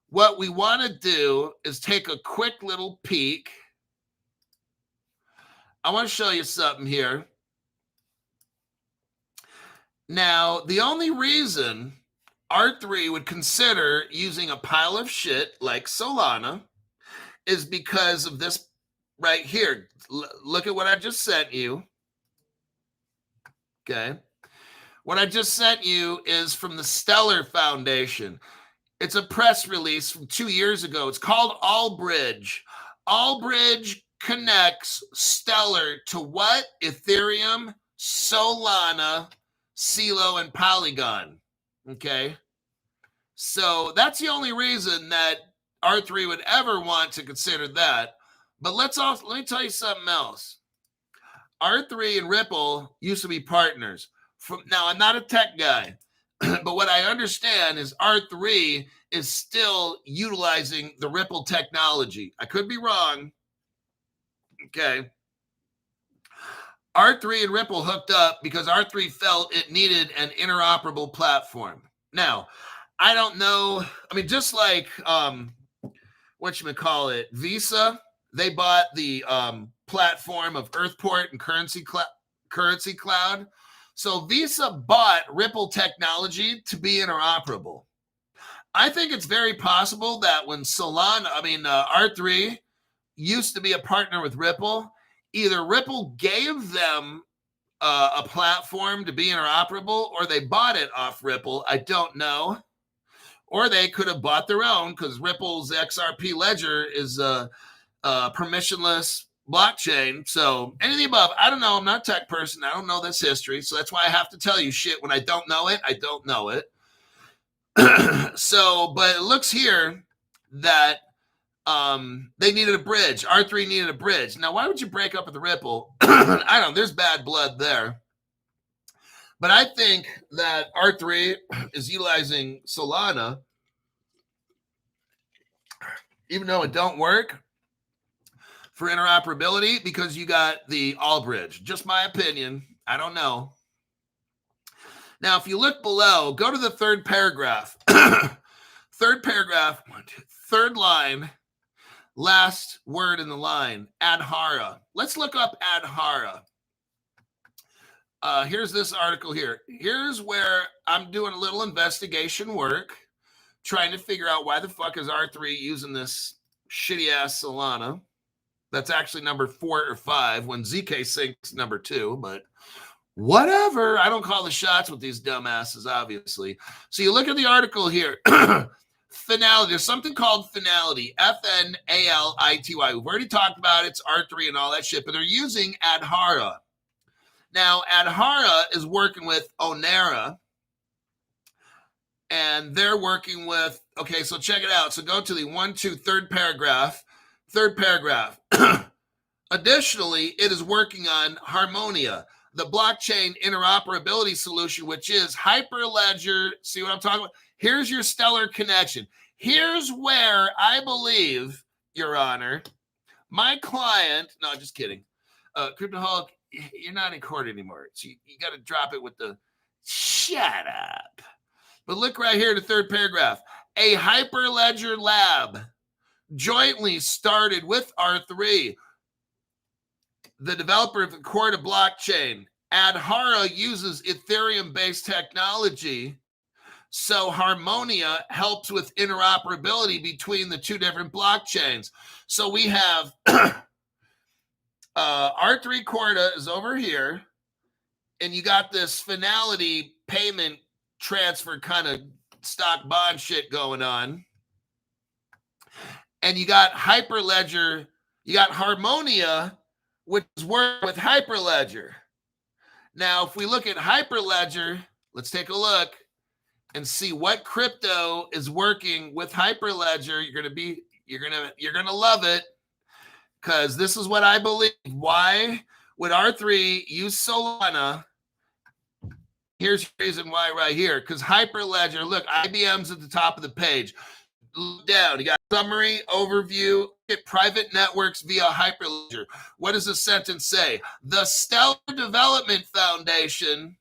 what we want to do is take a quick little peek. I want to show you something here. Now, the only reason R3 would consider using a pile of shit like Solana is because of this right here. Look at what I just sent you. Okay. What I just sent you is from the Stellar Foundation. It's a press release from 2 years ago. It's called Allbridge. Allbridge connects Stellar to what? Ethereum, Solana, CeeLo, and Polygon. Okay. So that's the only reason that R3 would ever want to consider that. But let me tell you something else. R3 and Ripple used to be partners. Now, I'm not a tech guy, but what I understand is R3 is still utilizing the Ripple technology. I could be wrong. Okay. R3 and Ripple hooked up because R3 felt it needed an interoperable platform. Now, I don't know. I mean, just like Visa, they bought the platform of Earthport and Currency Cloud. So Visa bought Ripple technology to be interoperable. I think it's very possible that when R3 used to be a partner with Ripple, either Ripple gave them a platform to be interoperable or they bought it off Ripple. I don't know. Or they could have bought their own because Ripple's XRP ledger is a permissionless blockchain. So any of the above, I don't know. I'm not a tech person. I don't know this history. So that's why I have to tell you shit. When I don't know it, I don't know it. But it looks here that They needed a bridge. R3 needed a bridge. Now, why would you break up with the Ripple? I don't know. There's bad blood there. But I think that R3 is utilizing Solana, even though it don't work, for interoperability because you got the all bridge. Just my opinion. I don't know. Now, if you look below, go to the third paragraph. Third paragraph, third line, last word in the line, Adhara. Let's look up Adhara. Here's this article here. Here's where I'm doing a little investigation work, trying to figure out why the fuck is R3 using this shitty ass Solana. That's actually number 4 or 5 when ZK Sync's number 2, but whatever. I don't call the shots with these dumbasses, obviously. So you look at the article here. Finality. There's something called finality. Finality. We've already talked about it. It's R3 and all that shit, but they're using Adhara. Now, Adhara is working with Onera, and they're working with, okay, so check it out. So go to the third paragraph. Third paragraph. Additionally, it is working on Harmonia, the blockchain interoperability solution, which is Hyperledger. See what I'm talking about? Here's your stellar connection. Here's where I believe, Your Honor, my client, no, just kidding. Cryptoholic, you're not in court anymore. So you got to drop it with the shut up. But look right here, the third paragraph. A Hyperledger lab jointly started with R3, the developer of the Quant blockchain. Adhara uses Ethereum-based technology, so Harmonia helps with interoperability between the two different blockchains. So we have R3 Corda is over here, and you got this finality payment transfer kind of stock bond shit going on. And you got Hyperledger, you got Harmonia, which is working with Hyperledger. Now, if we look at Hyperledger, let's take a look and see what crypto is working with Hyperledger. You're gonna love it, because this is what I believe. Why would R3 use Solana? Here's the reason why right here. Because Hyperledger, look, IBM's at the top of the page. Look down, you got summary, overview, get private networks via Hyperledger. What does the sentence say? The Stellar Development Foundation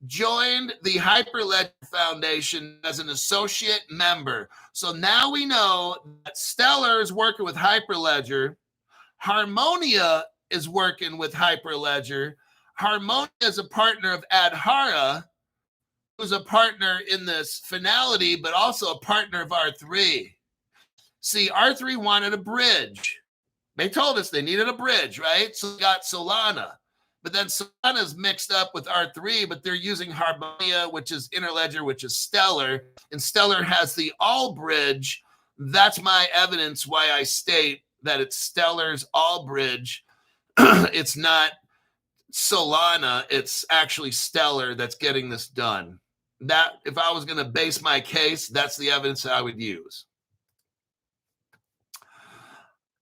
joined the Hyperledger Foundation as an associate member. So now we know that Stellar is working with Hyperledger. Harmonia is working with Hyperledger. Harmonia is a partner of Adhara, who's a partner in this finality, but also a partner of R3. See, R3 wanted a bridge. They told us they needed a bridge, right? So we got Solana. But then Solana's mixed up with R3, but they're using Harmonia, which is Interledger, which is Stellar. And Stellar has the all bridge. That's my evidence why I state that it's Stellar's all bridge. It's not Solana. It's actually Stellar that's getting this done. That, if I was going to base my case, that's the evidence I would use.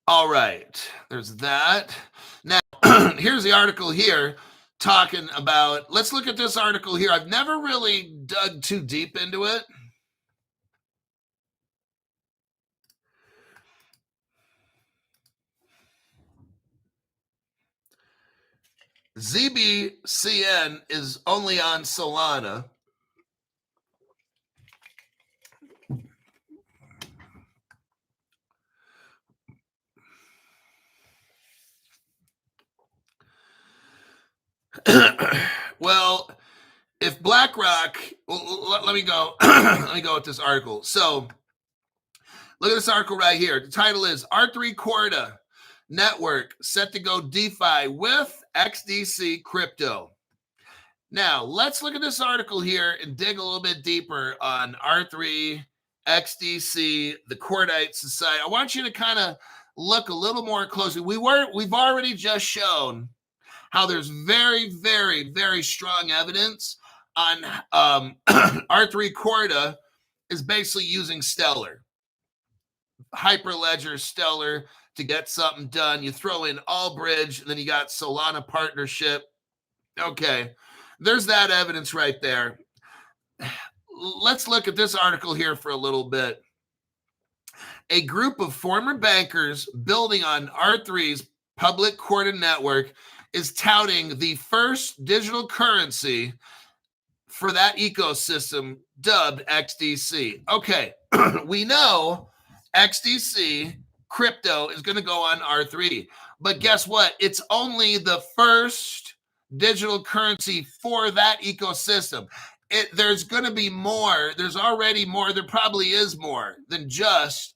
All right, there's that. Now, here's the article here talking about, let's look at this article here. I've never really dug too deep into it. ZBCN is only on Solana. Well, if BlackRock, let me go. Let me go with this article. So, look at this article right here. The title is R3 Corda Network set to go DeFi with XDC crypto. Now, let's look at this article here and dig a little bit deeper on R3, XDC, the Cordite Society. I want you to kind of look a little more closely. We've already just shown how there's very, very, very strong evidence on R3 Corda is basically using Stellar. Hyperledger, Stellar to get something done. You throw in Allbridge, and then you got Solana partnership. Okay, there's that evidence right there. Let's look at this article here for a little bit. A group of former bankers building on R3's public Corda network is touting the first digital currency for that ecosystem dubbed XDC. Okay, we know XDC crypto is going to go on R3, but guess what? It's only the first digital currency for that ecosystem. There's going to be more. There's already more. There probably is more than just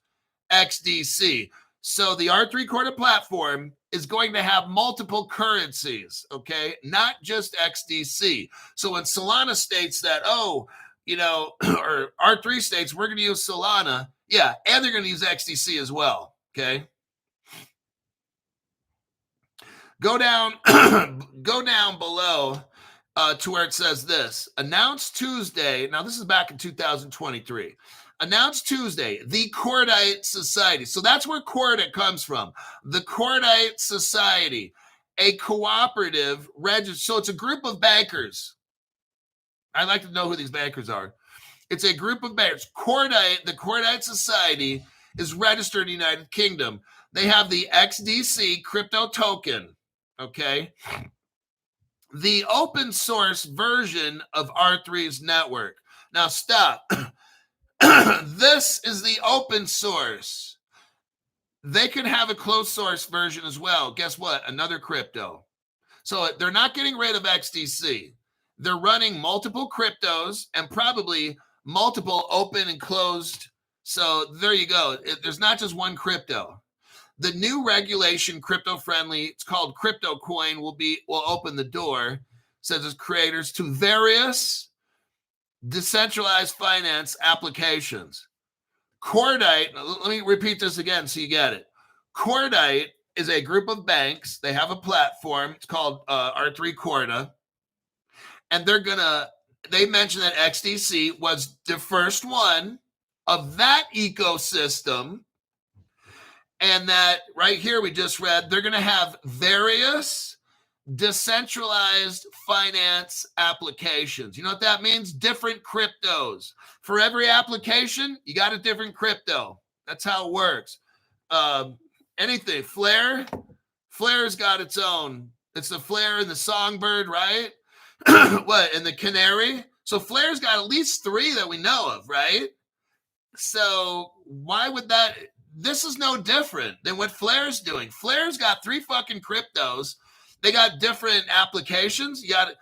XDC. So the R3 Corda platform is going to have multiple currencies, okay? Not just XDC. So when Solana states that, or R3 states we're going to use Solana, yeah, and they're going to use XDC as well, okay? Go down below to where it says this. Announced Tuesday. Now, this is back in 2023. Announced Tuesday, the Cordite Society. So that's where Corda comes from. The Cordite Society, a cooperative registered. So it's a group of bankers. I'd like to know who these bankers are. It's a group of bankers. The Cordite Society is registered in the United Kingdom. They have the XDC crypto token, okay? The open source version of R3's network. Now, stop. This is the open source. They could have a closed source version as well. Guess what? Another crypto. So they're not getting rid of XDC. They're running multiple cryptos and probably multiple open and closed. So there you go. There's not just one crypto. The new regulation, crypto friendly, it's called Crypto Coin, will open the door, says its creators, to various decentralized finance applications. Cordite, let me repeat this again so you get it. Cordite is a group of banks. They have a platform. It's called R3 Corda. And they mentioned that XDC was the first one of that ecosystem. And that right here we just read, they're going to have various decentralized finance applications. You know what that means? Different cryptos. For every application, you got a different crypto. That's how it works. Anything. Flare's got its own. It's the Flare and the Songbird, right? What? And the Canary? So Flare's got at least 3 that we know of, right? So why would that? This is no different than what Flare's doing. Flare's got 3 fucking cryptos. They got different applications. You got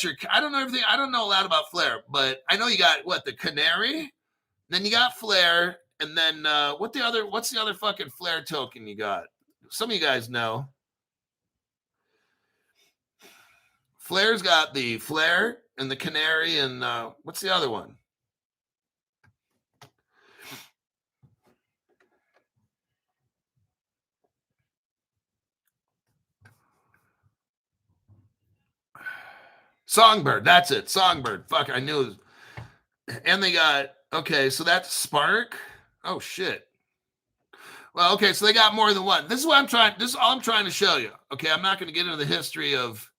your, I don't know everything. I don't know a lot about Flare, but I know you got the Canary, then you got Flare, and then what's the other fucking Flare token you got? Some of you guys know. Flare's got the Flare and the Canary, and what's the other one? Songbird, that's it. Songbird. Fuck, I knew it was. And they got, okay, so that's Spark. Oh shit. Well, okay, so they got more than one. This is all I'm trying to show you. Okay, I'm not going to get into the history of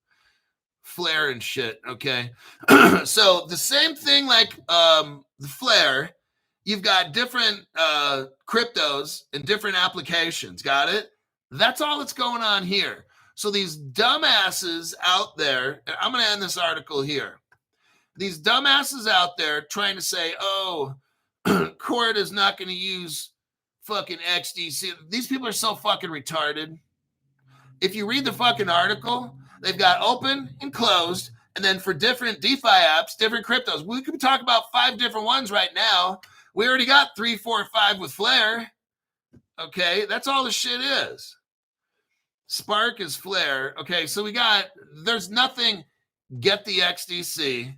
Flare and shit, okay? So the same thing like the Flare, you've got different cryptos and different applications, got it? That's all that's going on here. So these dumbasses out there, and I'm going to end this article here. These dumbasses out there trying to say, oh, Corda is not going to use fucking XDC. These people are so fucking retarded. If you read the fucking article, they've got open and closed, and then for different DeFi apps, different cryptos. We could talk about 5 different ones right now. We already got 3, 4, 5 with Flare. Okay, that's all the shit is. Spark is Flare. Okay, so there's nothing, get the XDC.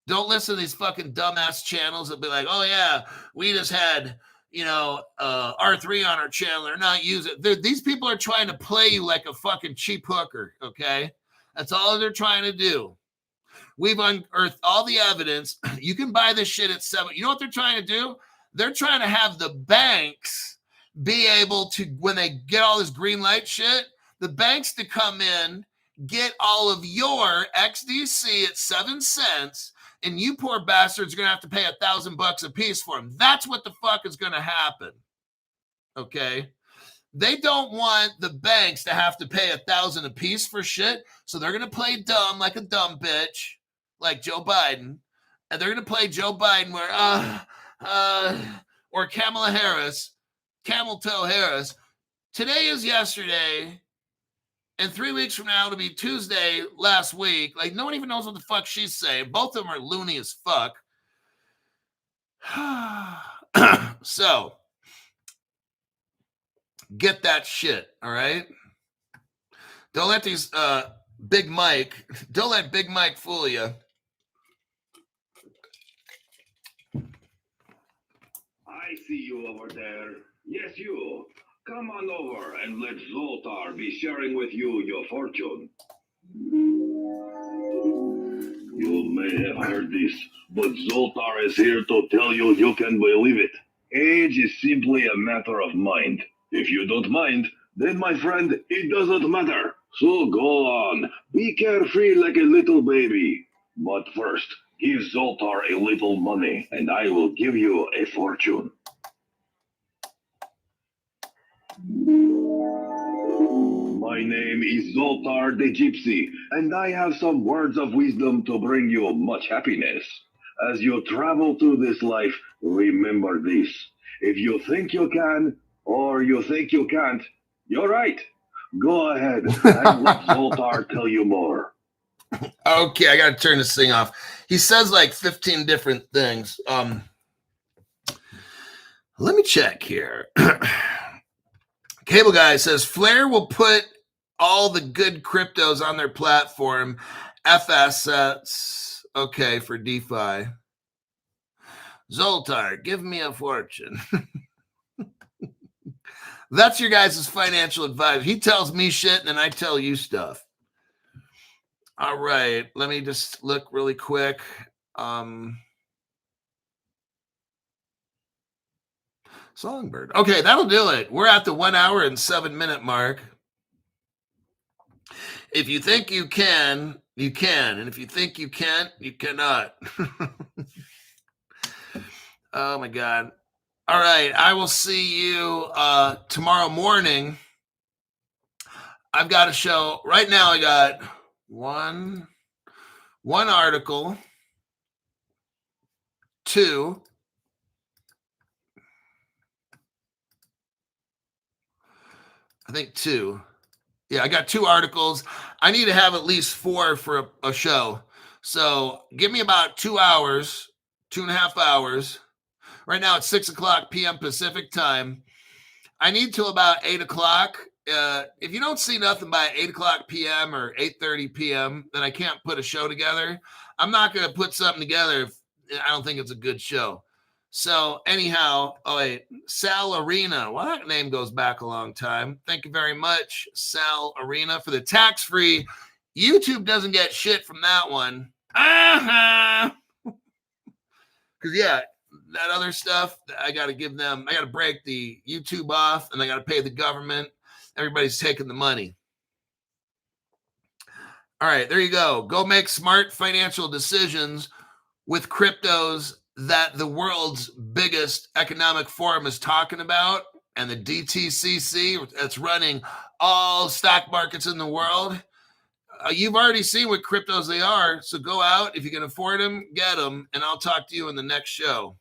Don't listen to these fucking dumbass channels that be like, oh yeah, we just had, R3 on our channel. They're not using it. These people are trying to play you like a fucking cheap hooker, okay? That's all they're trying to do. We've unearthed all the evidence. You can buy this shit at $7. You know what they're trying to do? They're trying to have the banks be able to, when they get all this green light shit, the banks to come in, get all of your XDC at 7 cents, and you poor bastards are going to have to pay $1,000 a piece for them. That's what the fuck is going to happen. Okay? They don't want the banks to have to pay $1,000 a piece for shit, so they're going to play dumb like a dumb bitch, like Joe Biden, and they're going to play Joe Biden or Kamala Harris, Camel Toe Harris. Today is yesterday, and 3 weeks from now it'll be Tuesday last week. Like, no one even knows what the fuck she's saying. Both of them are loony as fuck. So, get that shit, all right? Don't let these Big Mike, don't let Big Mike fool you. I see you over there. Yes, you. Come on over and let Zoltar be sharing with you your fortune. You may have heard this, but Zoltar is here to tell you you can believe it. Age is simply a matter of mind. If you don't mind, then my friend, it doesn't matter. So go on, be carefree like a little baby. But first, give Zoltar a little money, and I will give you a fortune. My name is Zoltar the Gypsy, and I have some words of wisdom to bring you much happiness. As you travel through this life, remember this. If you think you can, or you think you can't, you're right. Go ahead and let Zoltar tell you more. Okay, I got to turn this thing off. He says like 15 different things. Let me check here. Cable Guy says Flare will put all the good cryptos on their platform. FSets, okay, for DeFi. Zoltar, give me a fortune. That's your guys' financial advice. He tells me shit and then I tell you stuff. All right, let me just look really quick. Songbird. Okay, that'll do it. We're at the 1 hour and 7 minute mark. If you think you can, you can. And if you think you can't, you cannot. Oh, my God. All right, I will see you tomorrow morning. I've got a show. Right now I got one article, 2. I think 2. Yeah, I got 2 articles. I need to have at least 4 for a show. So give me about 2 hours, 2.5 hours. Right now it's 6 o'clock p.m. Pacific time. I need till about 8 o'clock. If you don't see nothing by 8 o'clock p.m. or 8:30 p.m., then I can't put a show together. I'm not going to put something together if I don't think it's a good show. So anyhow, oh wait, Sal Arena. Well, that name goes back a long time. Thank you very much, Sal Arena, for the tax-free. YouTube doesn't get shit from that one. Because, yeah, that other stuff, I got to give them, I got to break the YouTube off, and I got to pay the government. Everybody's taking the money. All right, there you go. Go make smart financial decisions with cryptos that the world's biggest economic forum is talking about, and the DTCC that's running all stock markets in the world. You've already seen what cryptos they are, so go out. If you can afford them, get them, and I'll talk to you in the next show.